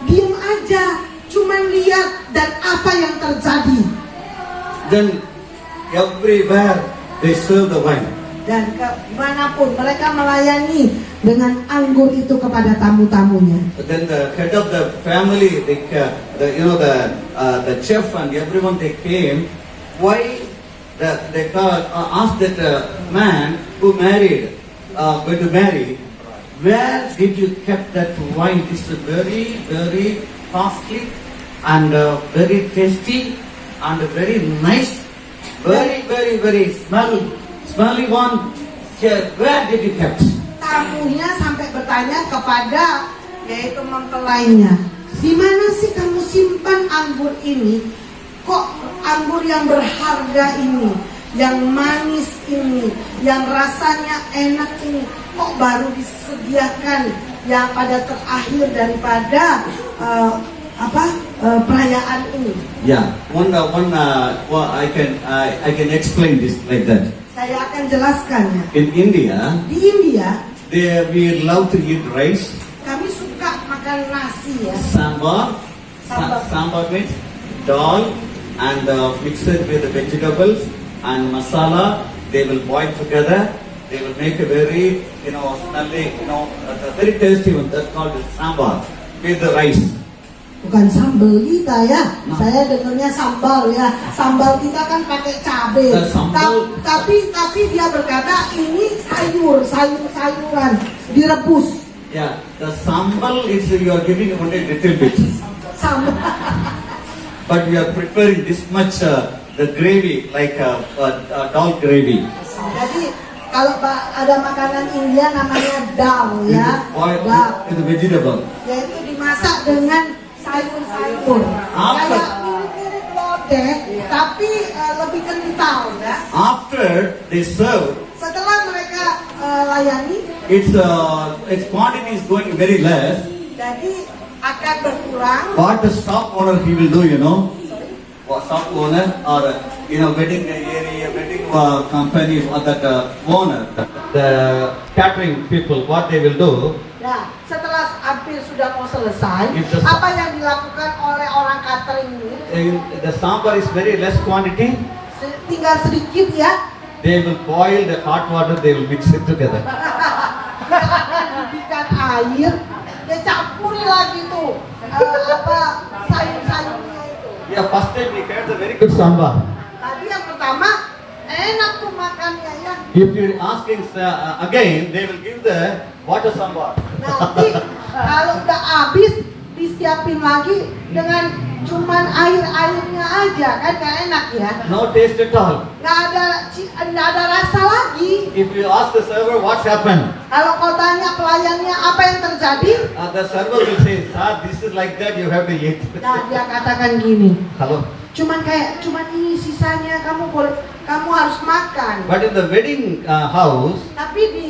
diam aja, cuman lihat dan apa yang terjadi. Then everywhere they serve the wine. Dan kemanapun mereka melayani dengan anggur itu kepada tamu-tamunya. But then the head of the family, the chef and everyone they came. Why they asked that man who married, going to marry, where did you kept that wine? It's very, very costly and very tasty and very nice, very, very, very smelly one. Where did you kept? Tamunya sampai bertanya kepada yaitu mempelainya, di mana sih kamu simpan anggur ini? Kok anggur yang berharga ini, yang manis ini, yang rasanya enak ini, kok baru disediakan yang pada terakhir daripada perayaan ini? Yeah, I can explain this like that. Saya akan jelaskannya. In India, Di India, we love to eat rice, kami suka makan nasi ya. sambar means dal, and mix it with the vegetables and masala. They will boil together. They will make a very, smelly, very tasty one. That's called sambar with the rice. Bukan sambal kita ya, Nah. saya dengarnya sambal ya. Sambal kita kan pakai cabai. Dan sambal- Tapi dia berkata ini sayuran direbus. Yeah, the sambal is you are giving only little bit, Sambal. but we are preparing this much the gravy like dal gravy. Jadi kalau ada makanan India namanya dal ya, dal, With the vegetable. yaitu dimasak dengan sayur-sayur. Apa? Kayak mirip-mirip lodeh, tapi lebih kental ya. After they serve, Setelah mereka layani, its quantity is going very less. jadi akan berkurang. What the shop owner he will do, what shop owner or wedding area, wedding company or that owner, the catering people, what they will do, Nah, setelah hampir sudah mau selesai, If the- apa yang dilakukan oleh orang catering ini? the sambar is very less quantity. Tinggal sedikit ya, They will boil the hot water. They will mix it together. dia akan diberikan air, dia campuri lagi tuh sayur-sayurnya itu. Yeah, first time we had a very good sambar. Tadi yang pertama enak tuh makannya ya. If you're asking again, they will give the water sambar. Nanti kalau udah habis disiapin lagi dengan cuman airnya aja kan gak enak ya. No taste at all. Nggak ada rasa lagi. If you ask the server what's happened, Kalau kau tanya pelayannya apa yang terjadi, the server will say, "Sir, this is like that. You have to eat." nah dia katakan gini, Hello. cuman ini sisanya kamu harus makan. But in the wedding house, Tapi di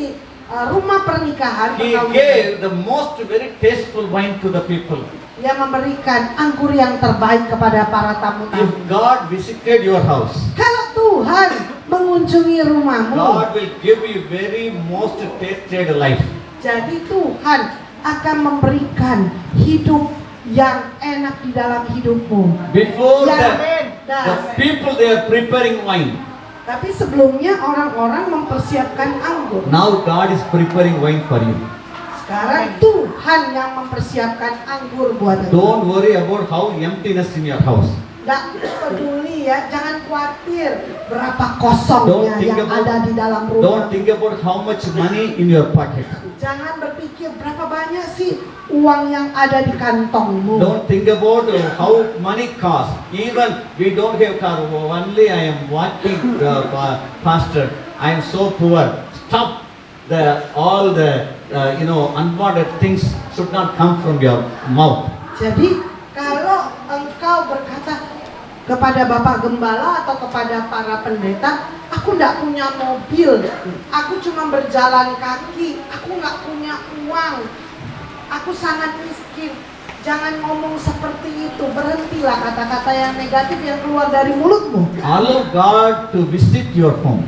rumah pernikahan he perkawinan, gave the most very tasteful wine to the people. dia memberikan anggur yang terbaik kepada para If tamu-tamu. God visited your house, Kalau Tuhan mengunjungi rumahmu, God will give you very most tasted life. jadi Tuhan akan memberikan hidup yang enak di dalam hidupmu. Before Ya, the people they are preparing wine. Tapi sebelumnya orang-orang mempersiapkan anggur. Now God is preparing wine for you. Sekarang Tuhan yang mempersiapkan anggur buat kita. Don't worry about how emptiness in your house. Nggak peduli ya, jangan khawatir berapa Don't kosongnya think yang about- ada di dalam Don't rumah. think about how much money in your pocket. Jangan berpikir berapa banyak sih uang yang ada di kantongmu. Don't think about how money costs. Even we don't have car. Only I am walking, pastor. I am so poor. Stop all the unwanted things should not come from your mouth. Jadi kalau engkau berkata kepada Bapak Gembala atau kepada para pendeta, aku nggak punya mobil, aku cuma berjalan kaki, aku nggak punya uang, aku sangat miskin. Jangan ngomong seperti itu. Berhentilah kata-kata yang negatif yang keluar dari mulutmu. Allow God to visit your home.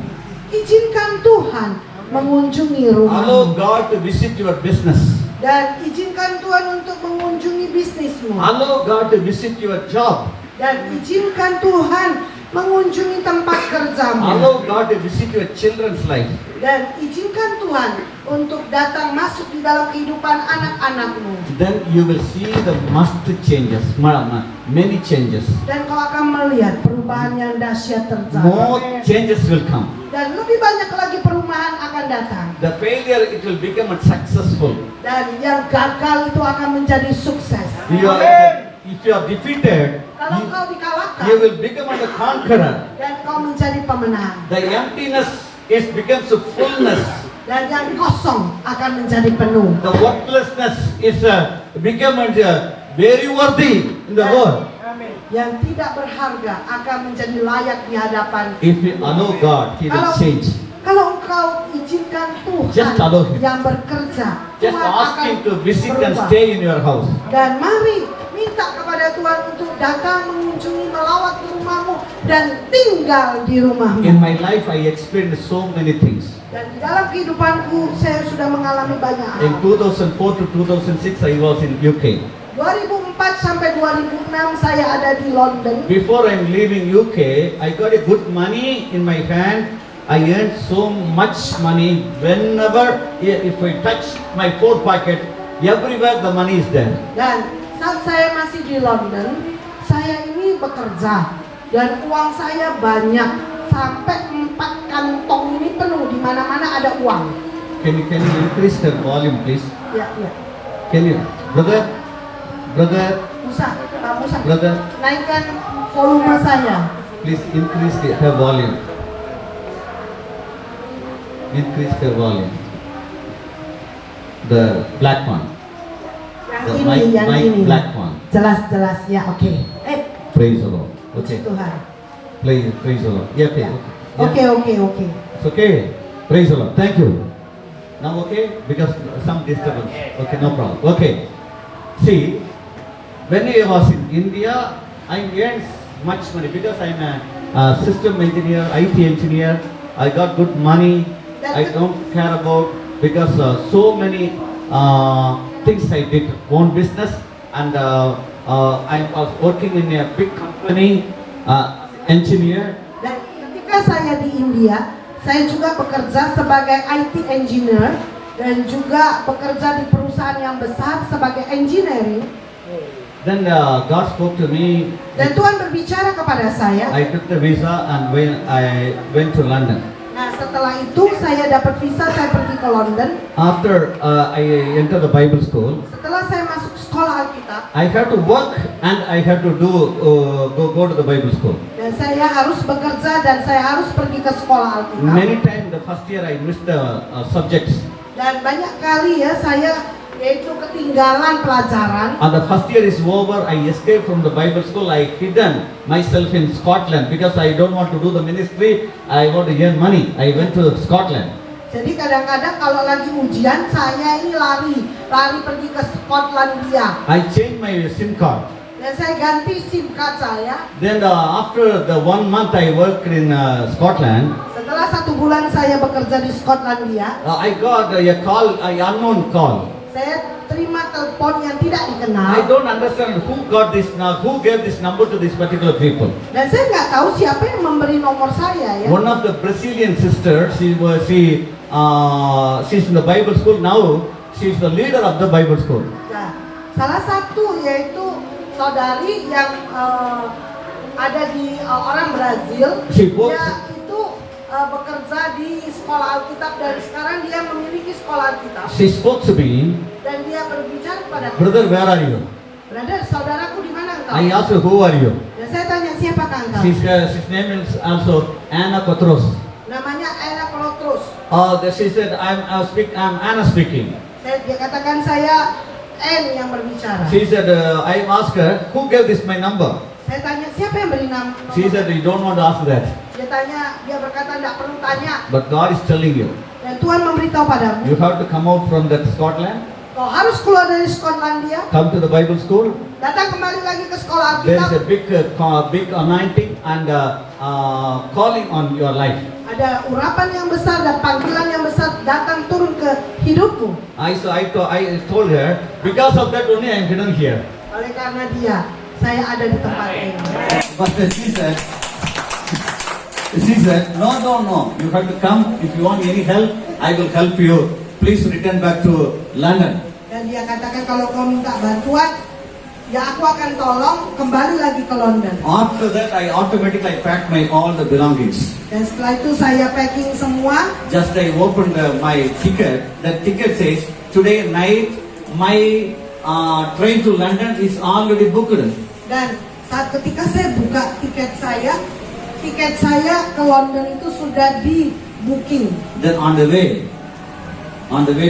Izinkan Tuhan mengunjungi Allow rumahmu. God to visit your business. Dan izinkan Tuhan untuk mengunjungi bisnismu. Allow God to visit your job. Dan izinkan Tuhan mengunjungi tempat kerjamu. Allow God to visit your children's life. Dan izinkan Tuhan untuk datang masuk di dalam kehidupan anak-anakmu. Then you will see the must changes, many changes. Dan kau akan melihat perubahan yang dahsyat More terjadi. changes will come. Dan lebih banyak lagi perubahan akan datang. The failure, it will become successful. Dan yang gagal itu akan menjadi sukses. If you are defeated, Kalau kau dikalahkan you will become a conqueror. dan kau menjadi pemenang. The emptiness is becomes a fullness. Dan yang kosong akan menjadi penuh. The worthlessness is become very worthy in the world. Yang tidak berharga akan menjadi layak di hadapan. If we allow God, He will change. Kalau engkau izinkan Just Tuhan allow Him. yang bekerja, Just Tuhan ask akan Him to visit and berubah. stay in your house. Dan mari minta kepada Tuhan untuk datang mengunjungi, melawat di rumahmu dan tinggal di rumahmu. In my life, I experienced so many things. Dan di dalam kehidupanku saya sudah mengalami banyak hal. In 2004 to 2006, I was in UK. 2004 sampai 2006 saya ada di London. Before I'm leaving UK, I got a good money in my hand. I earned so much money. Whenever, if I touch my coat pocket, everywhere the money is there. Dan saat saya masih di London, saya ini bekerja dan uang saya banyak sampai 4 kantong ini penuh, di mana-mana ada uang. Can you increase the volume, please? Ya, ya. Can you, brother, Musa, brother, naikkan volume saya. please increase her volume. Increase the volume. The black one. Yang The ini, yang mic ini. black one. Jelas-jelas ya, oke. Praise the Lord. Puji Okay. Tuhan. Praise the Lord. Yeah, okay. Ya. Yeah. Oke. It's okay. Praise the Lord. Thank you. Now okay? Because some disturbance. Okay, no problem. Okay. See, when I was in India, I earned much money because I'm a system engineer, IT engineer. I got good money. I don't care about because so many things I did. Own business and I was working in a big company, engineer. Dan ketika saya di India, saya juga bekerja sebagai IT engineer dan juga bekerja di perusahaan yang besar sebagai engineering. Then God spoke to me. Dan Tuhan berbicara kepada saya. I took the visa and I went to London. Nah, setelah itu saya dapat visa, saya pergi ke London. After I entered the Bible school, Setelah saya masuk sekolah Alkitab, I had to work and I had to go to the Bible school. dan saya harus bekerja dan saya harus pergi ke sekolah Alkitab. Many times the first year I missed the subjects. Dan banyak kali ya saya yaitu ketinggalan pelajaran. And the first year is over, I escaped from the Bible school. I hidden myself in Scotland because I don't want to do the ministry. I want to earn money. I went to Scotland. Jadi kadang-kadang kalau lagi ujian saya ini lari pergi ke Skotlandia. I changed my SIM card. Dan saya ganti SIM card saya. Then after the 1 month I worked in Scotland, Setelah 1 bulan saya bekerja di Skotlandia, I got a call, an unknown call. saya terima telepon yang tidak I dikenal. don't understand who gave this number to this particular people. Dan saya nggak tahu siapa yang memberi nomor saya ya. One of the Brazilian sisters, she's in the Bible school now. She's the leader of the Bible school. Nah, salah satu yaitu saudari yang ada di orang Brazil. She works. Dia itu bekerja di sekolah Alkitab dan sekarang dia memiliki sekolah Alkitab. She spoke to me, Dan dia berbicara kepada brother, where are you? Brother, saudaraku di mana engkau? I asked her, who are you? Dan saya tanya siapakah engkau? His name is also Anna Petros. Namanya Anna Petrus. She said, I'm Anna speaking. Dia katakan saya N yang berbicara. She said, I asked her, who gave this my number? Saya tanya siapa yang beri nama? She said, you don't want to ask that. Dia berkata tidak perlu tanya. But God is telling you, Dan Tuhan memberitahu padamu. you have to come out from that Scotland Kau harus keluar dari Skotlandia, come to the Bible school. datang kembali lagi ke sekolah There is Alkitab. a big anointing and calling on your life. Ada urapan yang besar dan panggilan yang besar datang turun ke hidupku. I told her, because of that only I am hidden here. Oleh karena dia, saya ada di tempat ini. But she said, no, you have to come. If you want any help, I will help you. Please return back to London. Dan dia katakan kalau kau minta bantuan, ya aku akan tolong kembali lagi ke London. After that, I automatically packed all the belongings. Dan setelah itu saya packing semua. Just I opened my ticket. The ticket says, today night, my train to London is already booked. Dan saat ketika saya buka tiket saya ke London itu sudah di booking. Then on the way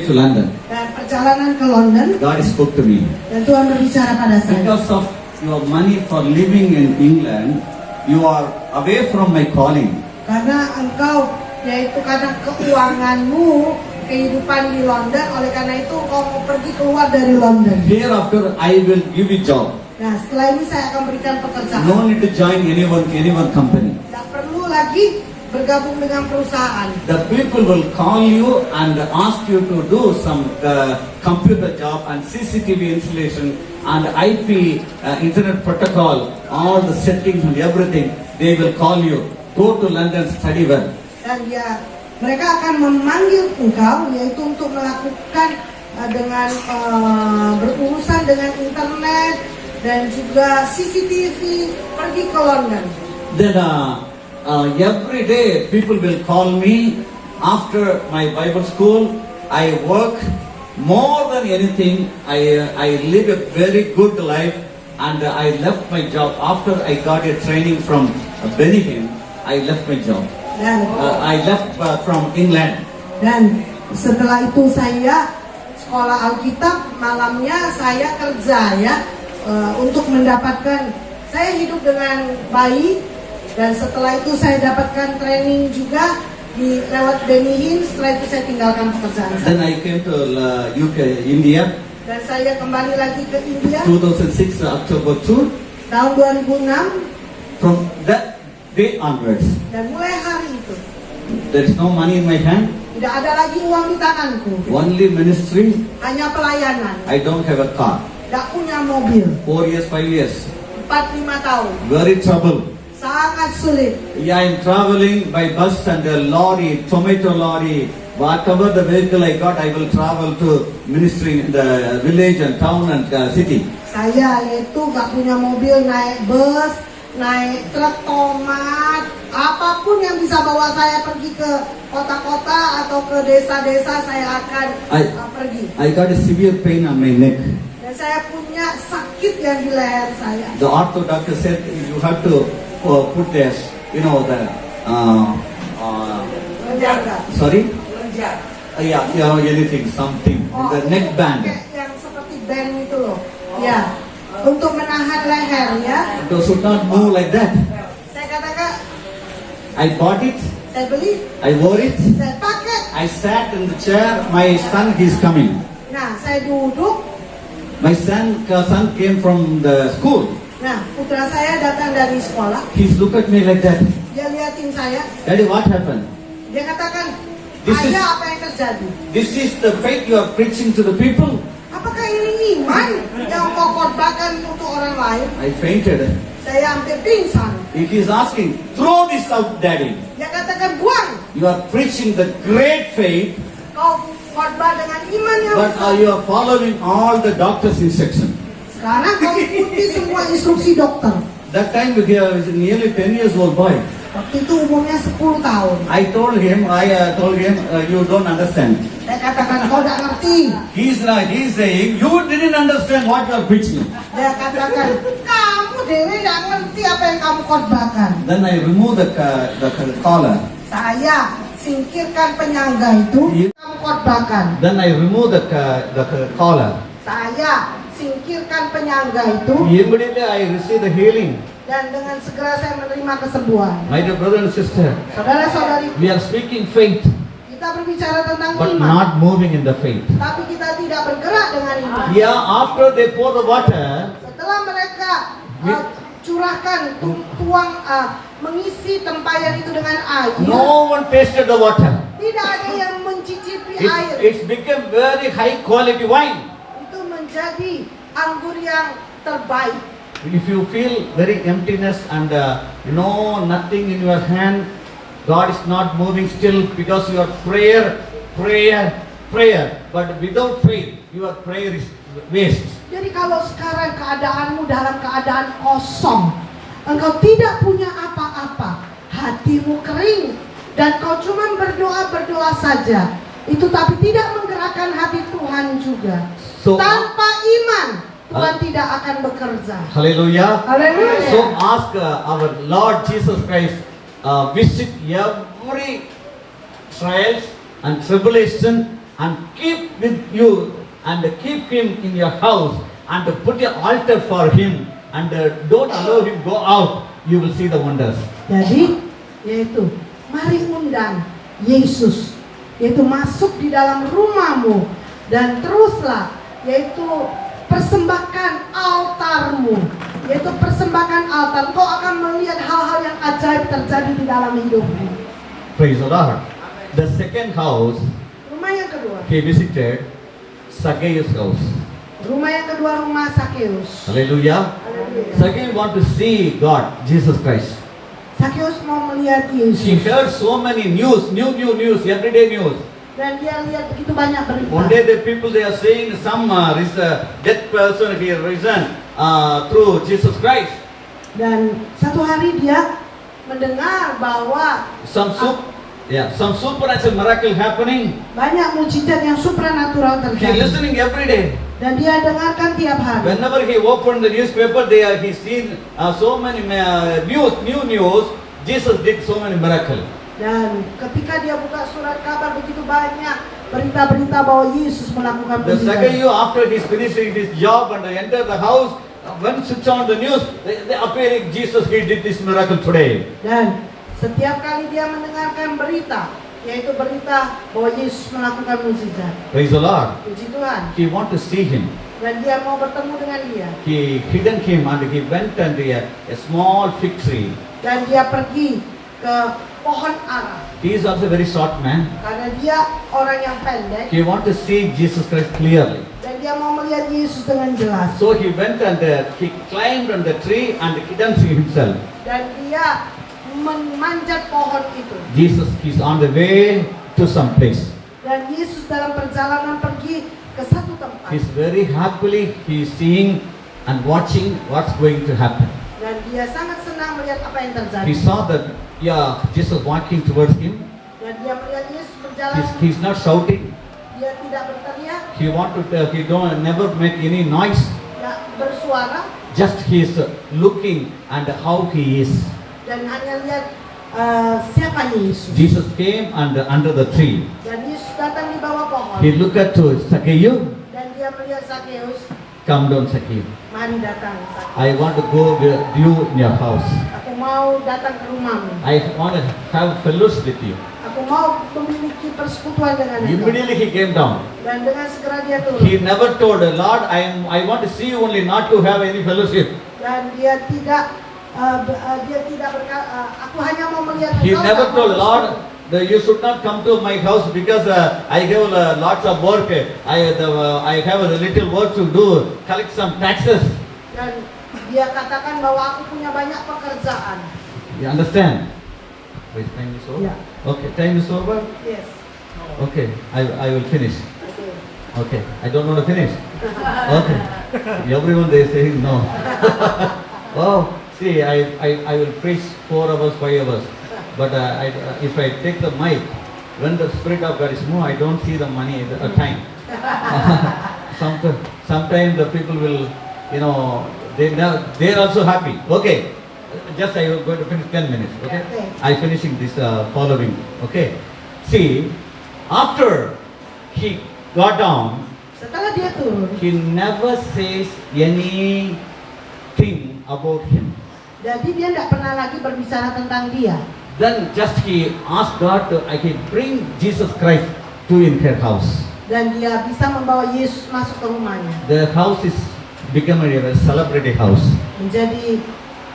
to London, Dan perjalanan ke London, God spoke to me. dan Tuhan berbicara pada saya. Because of your money for living in England, you are away from my calling. Karena engkau, yaitu karena keuanganmu, kehidupan di London, oleh karena itu engkau mau pergi keluar dari London. Hereafter, I will give you job. Nah, setelah ini saya akan berikan pekerjaan. No need to join anyone company. Tidak perlu lagi bergabung dengan perusahaan. The people will call you and ask you to do some computer job and CCTV installation and IP internet protocol, all the settings and everything. They will call you. Go to London, study well. Dan mereka akan memanggil engkau, yaitu untuk melakukan dengan berurusan dengan internet dan juga CCTV, pergi ke London. Then every day people will call me after my Bible school. I work more than anything. I live a very good life, and I left my job after I got a training from Benningham. I left my job. Dan I left from England. Dan setelah itu saya sekolah Alkitab, malamnya saya kerja untuk mendapatkan, saya hidup dengan baik. Dan setelah itu saya dapatkan training juga lewat Benningham. Setelah itu saya tinggalkan pekerjaan saya. Then I came to UK, India. Dan saya kembali lagi ke India 2006 October 2. tahun 2006. From that day onwards, Dan mulai hari itu there is no money in my hand. tidak ada lagi uang di tanganku, Only ministry. hanya pelayanan. I don't have a car. Tidak punya mobil. 4 years, 5 years. 4-5 tahun. Very trouble. Sangat sulit. Yeah, I'm traveling by bus and a lorry, tomato lorry. Whatever the vehicle I got, I will travel to ministry in the village and town and city. Saya yaitu gak punya mobil, naik bus, naik truk tomat, apapun yang bisa bawa saya pergi ke kota-kota atau ke desa-desa, saya akan pergi. I got a severe pain on my neck. Dan saya punya sakit yang di leher saya. The ortho doctor said you have to put this, Menjaga. sorry? Anything, something. The neck band. Kayak yang seperti band itu loh. Ya, untuk menahan leher ya. Those should not move like that. Saya katakan, I bought it, saya beli, I wore it, saya pakai. I sat in the chair, my son is coming. Nah, saya duduk. My son came from the school. Nah, putra saya datang dari sekolah. He's look at me like that. Dia liatin saya. Daddy, what happened? Dia katakan, This is- ayah, apa yang terjadi? This is the faith you are preaching to the people. Apakah ini iman yang kau korbankan untuk orang lain? I fainted. Saya hampir pingsan. If he's asking, throw this out, Daddy. Dia katakan, buang. You are preaching the great faith, Kau korban dengan iman yang but besar. you are following all the doctor's instruction. Sekarang kau ikuti semua instruksi dokter. That time he was nearly 10 years old boy. Waktu itu umurnya 10 tahun. I told him, you don't understand. Saya katakan, kau tidak ngerti. He's saying, you didn't understand what you are preaching. Dia katakan, kamu Dewi tidak ngerti apa yang kamu korbankan. Then I removed the collar. Saya singkirkan penyangga itu, kamu korbankan. Then I removed the collar. Saya singkirkan penyangga itu, Immediately I received the healing. dan dengan segera saya menerima kesembuhan. My dear brother and sister, Saudara-saudari, we are speaking faith, kita berbicara tentang but iman, not moving in the faith. tapi kita tidak bergerak dengan iman. Yeah, after they pour the water, Setelah mereka curahkan, tuang, mengisi tempayan itu dengan air, no one tasted the water. tidak ada yang mencicipi air. It's become very high quality wine. Itu menjadi anggur yang terbaik. If you feel very emptiness and nothing in your hand, God is not moving still because your prayer. But without faith, your prayer is waste. Jadi kalau sekarang keadaanmu dalam keadaan kosong, engkau tidak punya apa-apa, hatimu kering, dan kau cuma berdoa saja, itu tapi tidak menggerakkan hati Tuhan juga. So- Tanpa iman, Tuhan tidak akan bekerja. Hallelujah. Haleluya. So ask our Lord Jesus Christ, visit every trials and tribulation and keep with you and keep him in your house and put an altar for him and don't allow him go out. You will see the wonders. Jadi, yaitu mari undang Yesus, yaitu masuk di dalam rumahmu, dan teruslah, yaitu persembahkan altarmu, yaitu persembahkan altar. Kau akan melihat hal-hal yang ajaib terjadi di dalam hidupmu. Praise the Lord. The second house Rumah yang kedua, he visited, Zacchaeus' house. rumah yang kedua rumah Sakeus. Hallelujah. Haleluya. Zacchaeus want to see God, Jesus Christ. Sakeus mau melihat He Yesus, heard so many news, new news, everyday news. dan dia lihat begitu banyak berita. One day the people they are saying some dead person he risen through Jesus Christ. Dan satu hari dia mendengar bahwa Some supernatural miracle happening. banyak mujizat yang supranatural He terjadi, listening every day. dan dia dengarkan tiap hari. Whenever he opened the newspaper, he seen so many new news. Jesus did so many miracles. Dan ketika dia buka surat kabar, begitu banyak berita-berita bahwa Yesus melakukan The second mujizat. year after he's finishing his job and enter the house, when switch on the news, they appearing Jesus, he did this miracle today. Dan setiap kali dia mendengarkan berita, yaitu berita bahwa Yesus melakukan mujizat, Praise the Lord. puji Tuhan, He want to see him. dan dia mau bertemu dengan dia, He hidden him and he went and a small fig tree. dan dia pergi ke pohon ara, He is also a very short man. karena dia orang yang pendek, He want to see Jesus Christ clearly. dan dia mau melihat Yesus dengan jelas, So he went and he climbed on the tree and hidden himself. dan dia memanjat pohon itu. Jesus is on the way to some place. Dan Yesus dalam perjalanan pergi ke satu tempat, He's very happily he is seeing and watching what's going to happen. dan dia sangat senang melihat apa yang terjadi. He saw that Jesus walking towards him. Dan dia melihat Yesus berjalan, He's not shouting. dia tidak berteriak, He don't never make any noise. tidak bersuara, Just he is looking and how he is. dan hanya lihat siapa Yesus. Jesus came under the tree. Dan Yesus datang di bawah pohon, He looked at to Zacchaeus. dan dia melihat Sakeus, Come down, Zacchaeus. mari datang Sakeus. I want to go with you in your house. Aku mau datang ke rumahmu. I want to have fellowship with you. Aku mau memiliki persekutuan dengan engkau. Immediately he came down. Dan dengan segera dia turun. He never told the Lord, I want to see you only, not to have any fellowship. Dan dia tidak berkata, aku hanya mau melihat He engkau, never tak mau told Lord bersekutu. that you should not come to my house because I have lots of work. I have a little work to do, collect some taxes. Dan dia katakan bahwa aku punya banyak pekerjaan. You understand? Wait, time is over? Yeah. Okay, time is over? Yes. Okay, I will finish. Okay. Okay, I don't want to finish. Okay, everyone they saying no. Oh, see, I will preach 4 hours, 5 hours. But if I take the mic, when the Spirit of God is moved, I don't see the money at the time. Sometimes the people will, they're also happy. Okay, just I will going to finish 10 minutes. Okay, Okay. I finishing this following. Okay, see, after he got down, Setelah dia turun, he never says anything about him. jadi dia tidak pernah lagi berbicara tentang dia. Then just he asked God to, I can bring Jesus Christ to in her house. dan dia bisa membawa Yesus masuk ke rumahnya. The house is become a celebrity house. Menjadi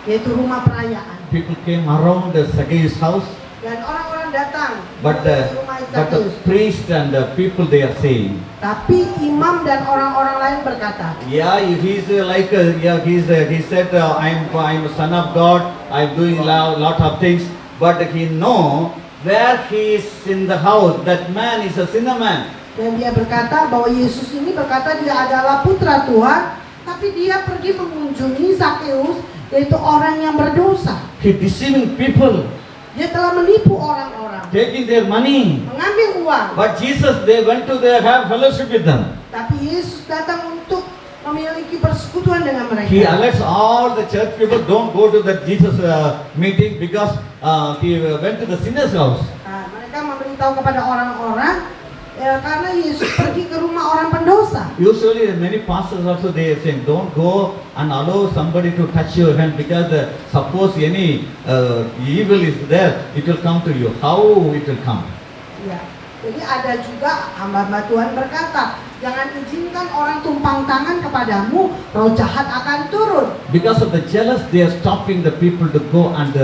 yaitu rumah perayaan. People came around the Zacchaeus house, Dan orang-orang datang but ke rumah the Zacchaeus. priest and the people they are saying, Tapi imam dan orang-orang lain berkata, yeah, he's he said I'm a son of God, I'm doing lot of things, but he know where he is in the house, that man is a sinner man. dan dia berkata bahwa Yesus ini berkata dia adalah putra Tuhan, tapi dia pergi mengunjungi Zacchaeus, yaitu orang yang berdosa. He deceiving people, Dia telah menipu orang-orang, taking their money. mengambil uang. But Jesus, they went to have fellowship with them. Tapi Yesus datang untuk memiliki persekutuan dengan He mereka. alerts all the church people, don't go to the Jesus meeting, because he went to the sinner's house. Nah, mereka memberitahu kepada orang-orang karena Yesus pergi ke rumah orang pendosa. Usually many pastors also they are saying, don't go and allow somebody to touch your hand, because suppose any evil is there, it will come to you. How it will come? Ya, jadi ada juga hamba-hamba Tuhan berkata, jangan izinkan orang tumpang tangan kepadamu, roh jahat akan turun. Because of the jealous, they are stopping the people to go and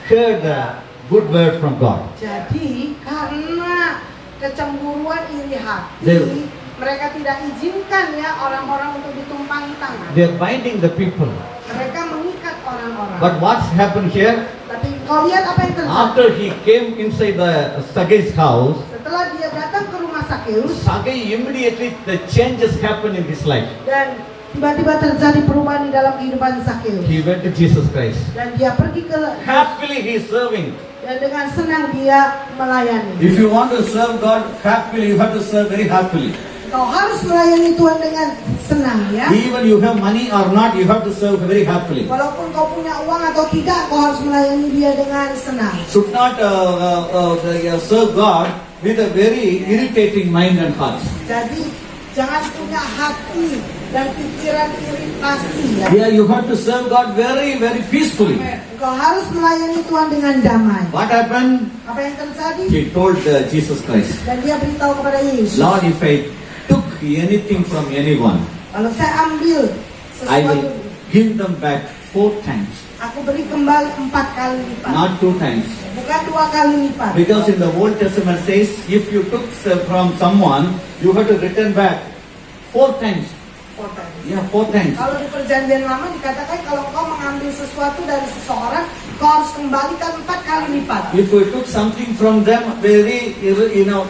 hear the good word from God. Jadi karena kecemburuan iri hati, They- mereka tidak izinkan ya orang-orang untuk ditumpangi tangan. They are binding the people. Mereka mengikat orang-orang. But what's happened here? Tapi kau lihat apa yang terjadi? After he came inside the Zacchaeus house, Setelah dia datang ke rumah Zacchaeus Zacchaeus immediately the changes happen in his life. dan tiba-tiba terjadi perubahan di dalam kehidupan Zacchaeus. He went to Jesus Christ. Dan dia pergi ke Happily he is serving. dan dengan senang dia melayani. If you want to serve God happily, you have to serve very happily. Kau harus melayani Tuhan dengan senang ya. Even you have money or not, you have to serve very happily. Walaupun kau punya uang atau tidak, kau harus melayani dia dengan senang. Should not serve God with a very irritating mind and heart. Jadi jangan punya hati dan pikiran iritasi ya. Yeah, you have to serve God very, very peacefully. Kau harus melayani Tuhan dengan damai. What happened? Apa yang terjadi? He told Jesus Christ, Dan dia beritahu kepada Yesus, Lord, if I took anything from anyone, kalau saya ambil I will sesuatu, give them back 4 times, aku beri kembali 4 kali lipat, not 2 times. bukan 2 kali lipat. Because in the Old Testament says, if you took from someone, you have to return back 4 times. 4 times. Yeah, 4 times. Kalau di perjanjian lama dikatakan kalau kau mengambil sesuatu dari seseorang, kau harus kembalikan 4 kali lipat. If we took something from them very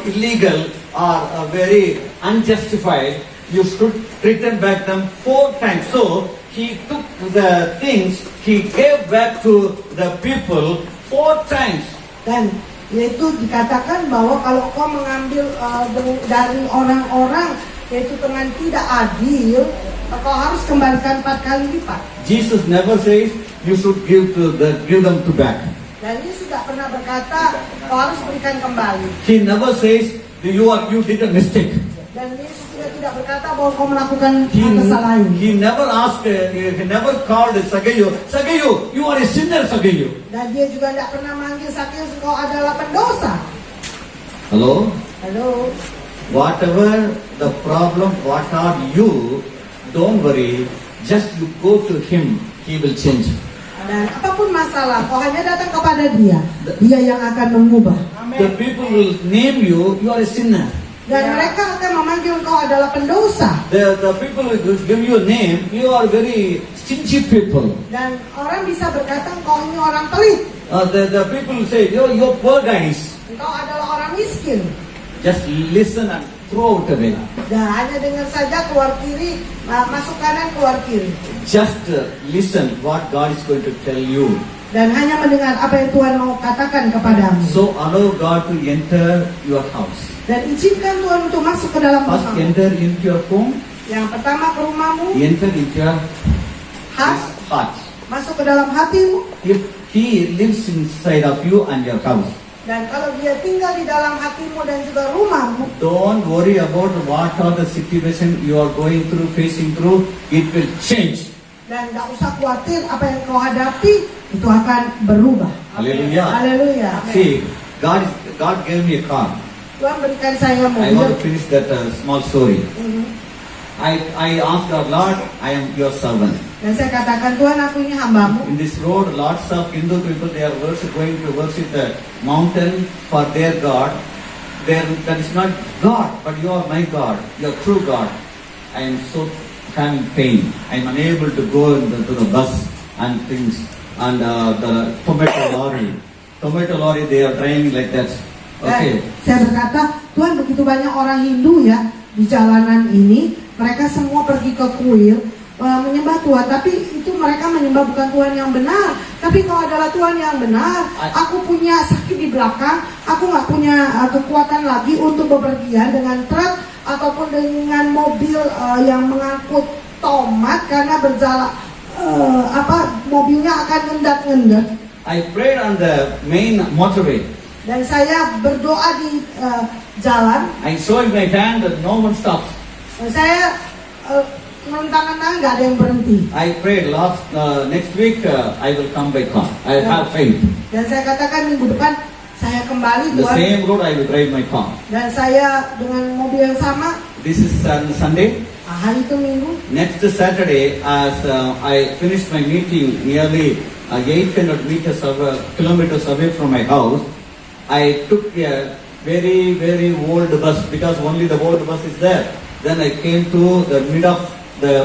illegal or very unjustified, you should return back them 4 times. So he took the things, he gave back to the people 4 times. Dan yaitu dikatakan bahwa kalau kau mengambil dari orang-orang yaitu dengan tidak adil, kau harus kembalikan 4 kali lipat. Jesus never says you should give them to back. Dan ini sudah pernah berkata kau harus berikan kembali. He never says you did a mistake. Dan Yesus juga tidak berkata bahwa kau melakukan kesalahan. He never asked, he never called Zacchaeus, Zacchaeus, you are a sinner, Zacchaeus. Dan dia juga tidak pernah manggil Zacchaeus, kau adalah pendosa. Hello? Halo. Whatever the problem, what are you, don't worry, just you go to him, he will change. Dan apapun masalah, kau hanya datang kepada dia. Dia yang akan mengubah. The people will name you, you are a sinner. Dan mereka akan memanggil kau adalah pendosa. The people will give you a name, you are very stingy people. Dan orang bisa berkata kau ini orang pelit. The people will say, you're poor guys. Engkau adalah orang miskin. Just listen and throw it away. Dan hanya dengar saja keluar kiri, masuk kanan keluar kiri. Just listen what God is going to tell you. Dan hanya mendengar apa yang Tuhan mau katakan kepadamu. So allow God to enter your house. Dan izinkan Tuhan untuk masuk ke dalam First rumahmu. enter into your home, Yang pertama ke rumahmu, enter into your heart. masuk ke dalam hatimu. If He lives inside of you and your house, Dan kalau dia tinggal di dalam hatimu dan juga rumahmu, don't worry about what are the situation you are going through, facing through. It will change. dan gak usah khawatir apa yang kau hadapi, itu akan berubah. Hallelujah. Haleluya. See, God gave me a car. Tuhan berikan saya I want to mobil. finish that small story. I asked God, Lord, I am your servant. Dan saya katakan, Tuhan, aku ini hambamu. In this road, lots of Hindu people, they are going to worship the mountain for their God. That is not God, but you are my God, your true God. I am so having pain. I am unable to go to the bus and things. And the tomato lorry, they are driving like that. Okay. Saya berkata, Tuhan, begitu banyak orang Hindu ya di jalanan ini, mereka semua pergi ke kuil menyembah Tuhan, tapi itu mereka menyembah bukan Tuhan yang benar. Tapi kalau adalah Tuhan yang benar, aku punya sakit di belakang, aku nggak punya kekuatan lagi untuk bepergian dengan truk ataupun dengan mobil yang mengangkut tomat karena berjalan mobilnya akan ngendat-ngendat. I prayed on the main motorway. Dan saya berdoa di jalan. I showed my hand that no one stops. Dan saya tangan-tangan nggak ada yang berhenti. I prayed next week I will come by car. I have faith. Dan saya katakan minggu depan saya kembali The Tuhan. same road I will drive my car. Dan saya dengan mobil yang sama. This is Sunday. Hari itu Minggu. Next Saturday, as I finished my meeting nearly 800 kilometers away from my house, I took a very, very old bus because only the old bus is there. Then I came to the mid of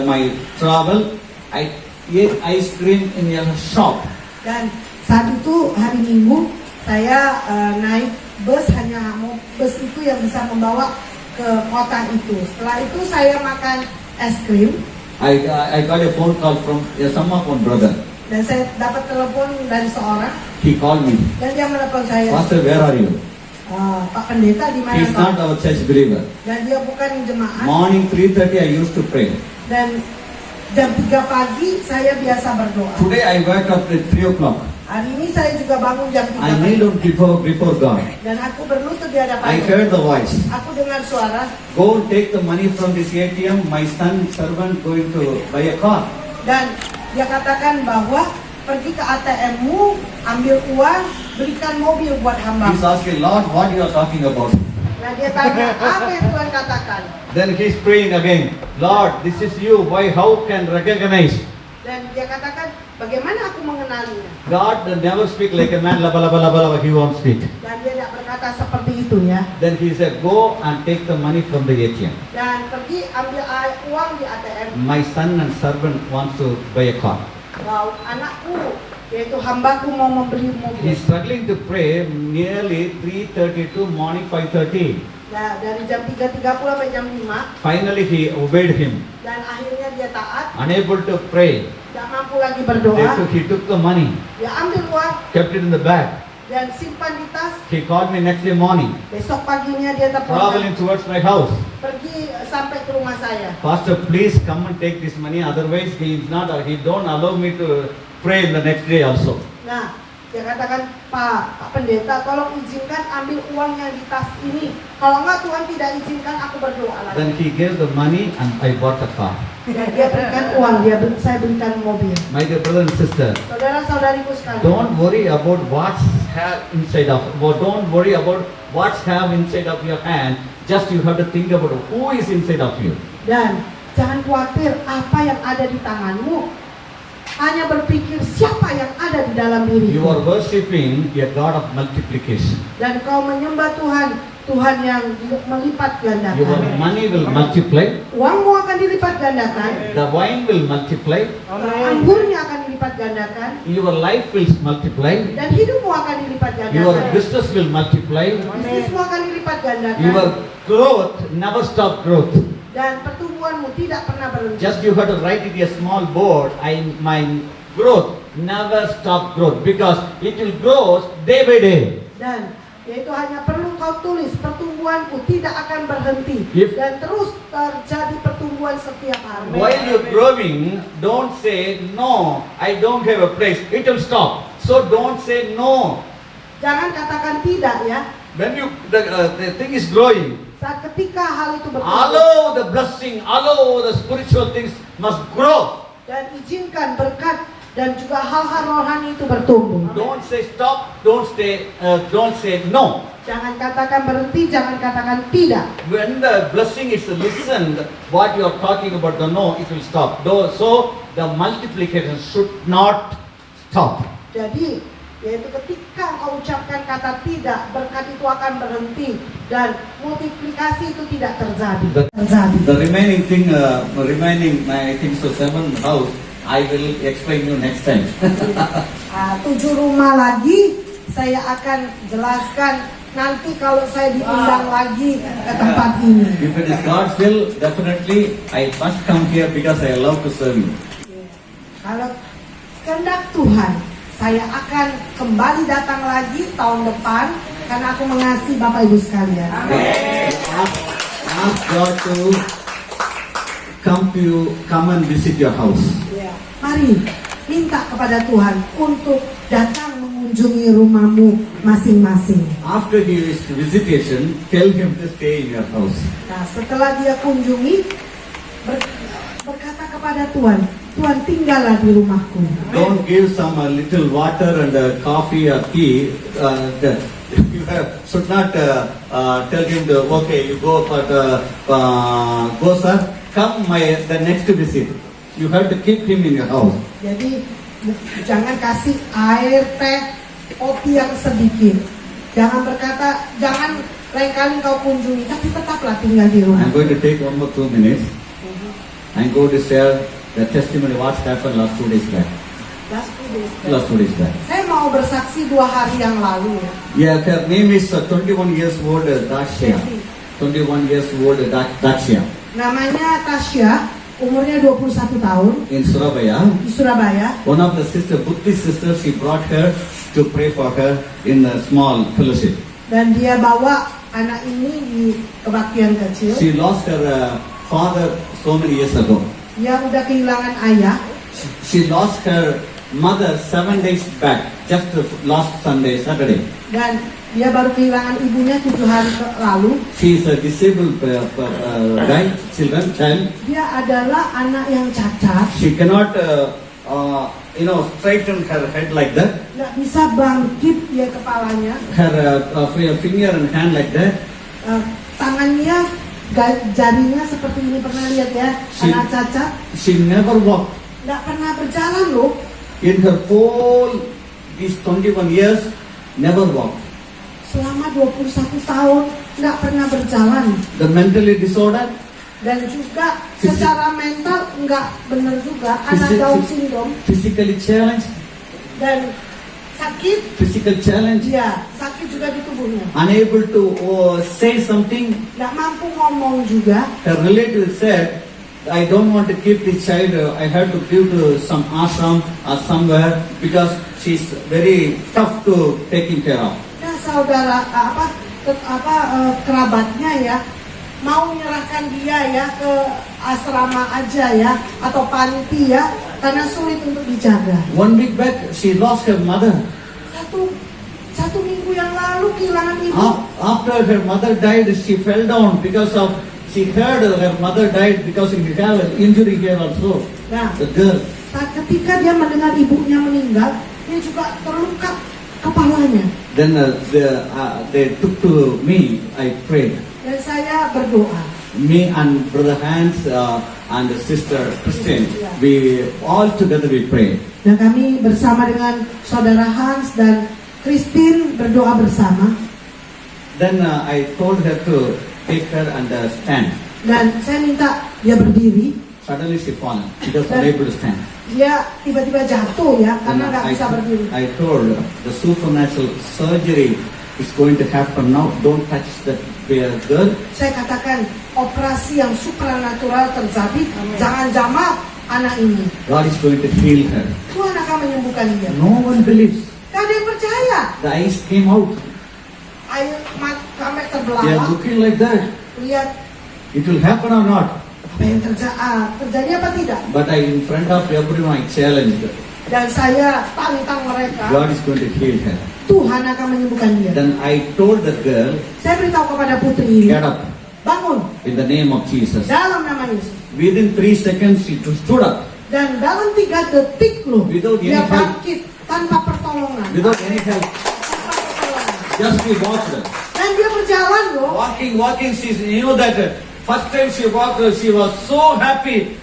my travel. I ate ice cream in a shop. Dan saat itu hari Minggu saya naik bus, hanya bus itu yang bisa membawa ke kota itu. Setelah itu saya makan es krim. I got a phone call from some of one brother. Dan saya dapat telepon dari seorang. He called me. Dan dia menelepon saya. Pastor, where are you? Pak Pendeta di mana? He's not our church believer. Dan dia bukan jemaat. Morning 3:30 I used to pray. Dan jam 3 pagi saya biasa berdoa. Today I wake up at 3 o'clock. Hari ini saya juga bangun jam 3 I pagi. kneel before God. Dan aku berlutut di hadapan I Tuhan. heard the voice. Aku dengar suara. Go take the money from this ATM. My son servant going to buy a car. Dan dia katakan bahwa pergi ke ATM-mu, ambil uang, belikan mobil buat hamba. He's asking, Lord, what you are talking about? Nah dia tanya, apa yang Tuhan katakan? Then he's praying again, Lord, this is you. Why? How can recognize? Dan dia katakan, bagaimana aku mengenalinya? God never speak like a man. Laba laba laba laba. He won't speak. Dan dia tidak berkata seperti itu ya. Then he said, go and take the money from the ATM. Dan pergi ambil uang di ATM. My son and servant wants to buy a car. Bahwa anakku, yaitu hambaku mau membeli mobil. He's struggling to pray nearly 3:30 to morning 5:30. Nah, dari jam 3.30 sampai jam 5. Finally he obeyed him. Dan akhirnya dia taat. Unable to pray, Tidak mampu lagi berdoa. he took the money, Dia ambil uang kept it in the bag. dan simpan di tas. He called me next day morning, Besok paginya dia telepon. traveling towards my house. Pergi sampai ke rumah saya. Pastor, please come and take this money. Otherwise, he don't allow me to pray in the next day also. Nah, dia katakan, Pak Pendeta, tolong izinkan ambil uang yang di tas ini. Kalau enggak Tuhan tidak izinkan aku berdoa lagi. Then he gave the money and I bought a car. Dan dia berikan uang, saya berikan mobil. My dear brother and sister, Saudara-saudariku sekalian. don't worry about what's have inside of, or don't worry about what's have inside of your hand. Just you have to think about who is inside of you. Dan jangan khawatir apa yang ada di tanganmu. Hanya berpikir siapa yang ada di dalam dirimu. You are worshipping a God of multiplication. Dan kau menyembah Tuhan, Tuhan yang melipat Your gandakan. money will multiply. Uangmu akan dilipat gandakan. The wine will multiply. Anggurnya akan dilipat gandakan. Your life will multiply. Dan hidupmu akan dilipat Your gandakan. business will multiply. Bisnismu akan dilipat gandakan. Your growth never stop growth. Dan pertumbuhanmu tidak pernah berhenti. Just you have to write it in a small board. My growth never stop growth because it will grow day by day. Dan yaitu hanya perlu kau tulis, pertumbuhanku tidak akan berhenti. If- Dan terus terjadi pertumbuhan setiap hari. While you're growing, don't say no. I don't have a place. It will stop. So don't say no. Jangan katakan tidak ya. When the thing is growing, Saat ketika hal itu bertumbuh. allow the blessing, allow the spiritual things must grow. Dan izinkan berkat dan juga hal-hal rohani itu bertumbuh. Don't say stop, don't say no. Jangan katakan berhenti, jangan katakan tidak. When the blessing is listened, what you are talking about the no, it will stop. So the multiplication should not stop. Jadi, yaitu ketika kau ucapkan kata tidak, berkat itu akan berhenti dan multiplikasi itu tidak terjadi. The remaining thing, I think so 7 house, I will explain you next time. 7 rumah lagi saya akan jelaskan nanti kalau saya diundang lagi ke tempat ini. If it is God's will, definitely I must come here because I love to serve you. Kalau kehendak Tuhan, saya akan kembali datang lagi tahun depan karena aku mengasihi Bapak Ibu sekalian. Ask God to come and visit your house. Mari minta kepada Tuhan untuk datang mengunjungi rumahmu masing-masing. After his visitation, tell him to stay in your house. Nah, setelah dia kunjungi, berkata kepada Tuhan, Tuhan tinggallah di rumahku. Don't give some little water and coffee or tea. You should not tell him to, okay, you go for go sir, come the next visit. You have to keep him in your house. Jadi jangan kasih air, teh, kopi yang sedikit. Jangan berkata, jangan lain kali kau kunjungi, tapi tetaplah tinggal di rumah. I'm going to take 1 more 2 minutes. I'm going to share the testimony what's happened last 2 days back. Last 2 days back. Saya mau bersaksi 2 hari yang lalu ya. Yeah, her name is 21 years old Dacia. 21 years old Dacia. Namanya Tasya, umurnya 21 tahun. In Surabaya. Di Surabaya. One of the Buddhist sisters, she brought her to pray for her in a small fellowship. Dan dia bawa anak ini di kebaktian kecil. She lost her father so many years ago. Dia udah kehilangan ayah. She lost her mother 7 days back, just last Saturday. Dan dia baru kehilangan ibunya 7 hari lalu. She is a disabled child. Dia adalah anak yang cacat. She cannot, straighten her head like that. Nggak bisa bangkit dia kepalanya. Her finger and hand like that. Tangannya, jarinya seperti ini, pernah lihat ya, anak cacat. She never walked. Nggak pernah berjalan loh. In her whole these 21 years, never walked. Selama 21 tahun nggak pernah berjalan. The mentally disordered. Dan juga secara mental nggak benar juga, anak Down syndrome. Physically challenged. Dan sakit. Physical challenge. Iya, sakit juga di tubuhnya. Unable to say something. Nggak mampu ngomong juga. Her relative said, I don't want to keep this child. I have to give to some ashram or somewhere because she's very tough to taking care of. Nah, saudara kerabatnya ya mau menyerahkan dia ya ke asrama aja ya atau panti ya karena sulit untuk dijaga. 1 week back, she lost her mother. Satu minggu yang lalu kehilangan ibu. After her mother died, she fell down because of. She heard her mother died because she had an injury here also. Nah, the girl. Ketika dia mendengar ibunya meninggal, dia juga terluka kepalanya. Then they took to me. I prayed. Dan saya berdoa. Me and Brother Hans and Sister Christine, we all together we prayed. Dan kami bersama dengan Saudara Hans dan Christine berdoa bersama. Then I told her to take her and stand. Dan saya minta dia berdiri. Suddenly she fallen. She was unable to stand. Dia tiba-tiba jatuh ya karena nggak bisa berdiri. I told the supernatural surgery is going to happen now. Don't touch that girl. Saya katakan operasi yang supranatural terjadi. Jangan jamah anak ini. God is going to heal her. Tuhan akan menyembuhkan dia. No one believes. Gak ada yang percaya. The eyes came out. Air sampai They are terbelalak. looking like that. Lihat It will happen or not. apa yang terjadi apa tidak. But in front of everyone, I challenged her. Dan saya tantang mereka. God is going to heal her. Tuhan akan menyembuhkan dia. Then I told the girl, Saya beritahu kepada putri ini. get up Bangun in the name of Jesus. dalam nama Yesus. Within 3 seconds, she stood up. Dan dalam 3 detik loh, Without dia any help. bangkit tanpa pertolongan. Without any help. Tanpa pertolongan. Just we walked. Dan dia berjalan loh. Walking, you know that first time she walked, she was so happy.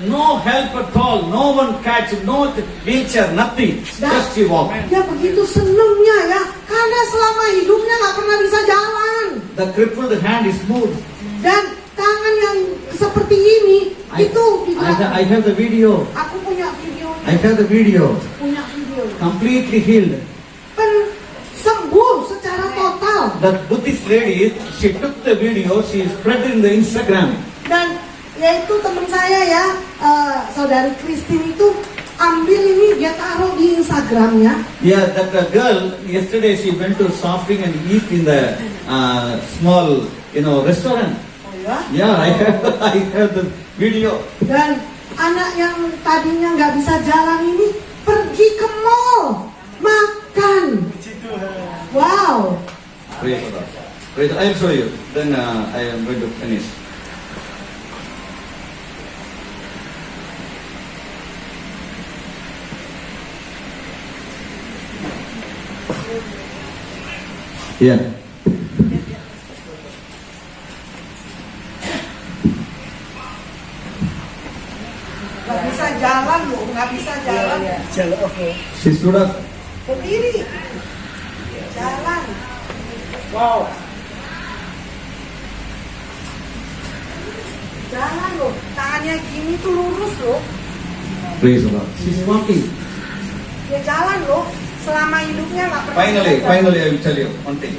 No help at all, no one catch, no wheelchair, nothing. Just she walked. Dia begitu senengnya ya, karena selama hidupnya nggak pernah bisa jalan. The crippled hand is moved. Dan tangan yang seperti ini, itu I have the video. aku punya video. I have the video. Punya video. Completely healed. Sembuh secara total. The Buddhist lady, she took the video, she spread it in the Instagram. Dan yaitu teman saya ya, saudari Christine itu ambil ini dia taruh di Instagramnya. Yeah, that girl yesterday she went to shopping and eat in the small, restaurant. Oh ya? Yeah, I have the video. Dan anak yang tadinya nggak bisa jalan ini pergi ke mall makan. Wow. Praise the Lord. Praise the Lord. I'll show you. Then I am going to finish. Yeah. Nggak bisa jalan loh, nggak bisa jalan. Jalan, oke. She stood up. Berdiri, jalan. Wow. Jalan loh, tangannya gini tuh lurus loh. Praise the Lord. She's walking. Dia jalan loh, selama hidupnya nggak pernah. bisa jalan. Finally, I will tell you one thing.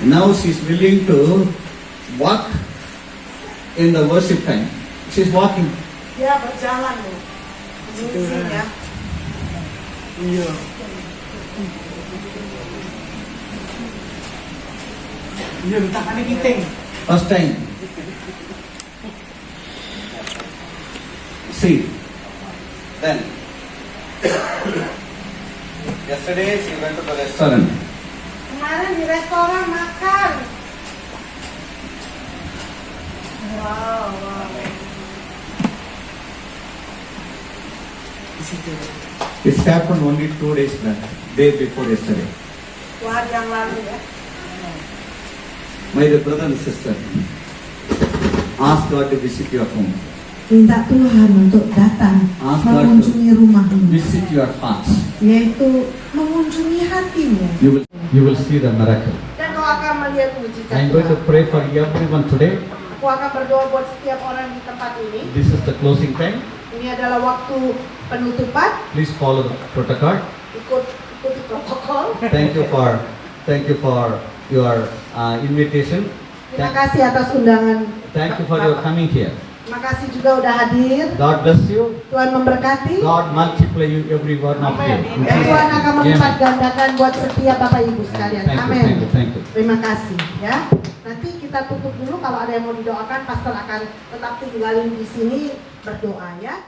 Now she's willing to walk in the worship time. She's walking. Dia berjalan loh. Ini ya. Iya. Iya, tangannya giting. First time. See. Then. Yesterday she went to the restaurant. Kemarin di restoran makan. Wow, wow. Di situ. It's happened only 2 days back. Day before yesterday. 2 hari yang lalu ya. My dear brother and sister, ask God to visit your home. Minta Tuhan untuk datang Ask God mengunjungi rumahmu, Visit your hearts. yaitu mengunjungi hatimu. You will see the miracle. Dan kau akan melihat mujizat I am going to Tuhan. pray for everyone today. Aku akan berdoa buat setiap orang di tempat ini. This is the closing time. Ini adalah waktu penutupan. Please follow the protocol. Ikuti protokol. Thank you for your invitation. Terima kasih atas undangan. Thank you for your coming here. Terima kasih juga udah hadir. God bless you. Tuhan memberkati. God multiply you every one of you. In Dan Jesus' Tuhan akan name. melipat Amen. gandakan buat setiap Bapak Ibu sekalian. Thank you, Amin. thank you, thank you. Terima kasih ya. Nanti kita tutup dulu, kalau ada yang mau didoakan, pastor akan tetap tinggalin di sini berdoa ya.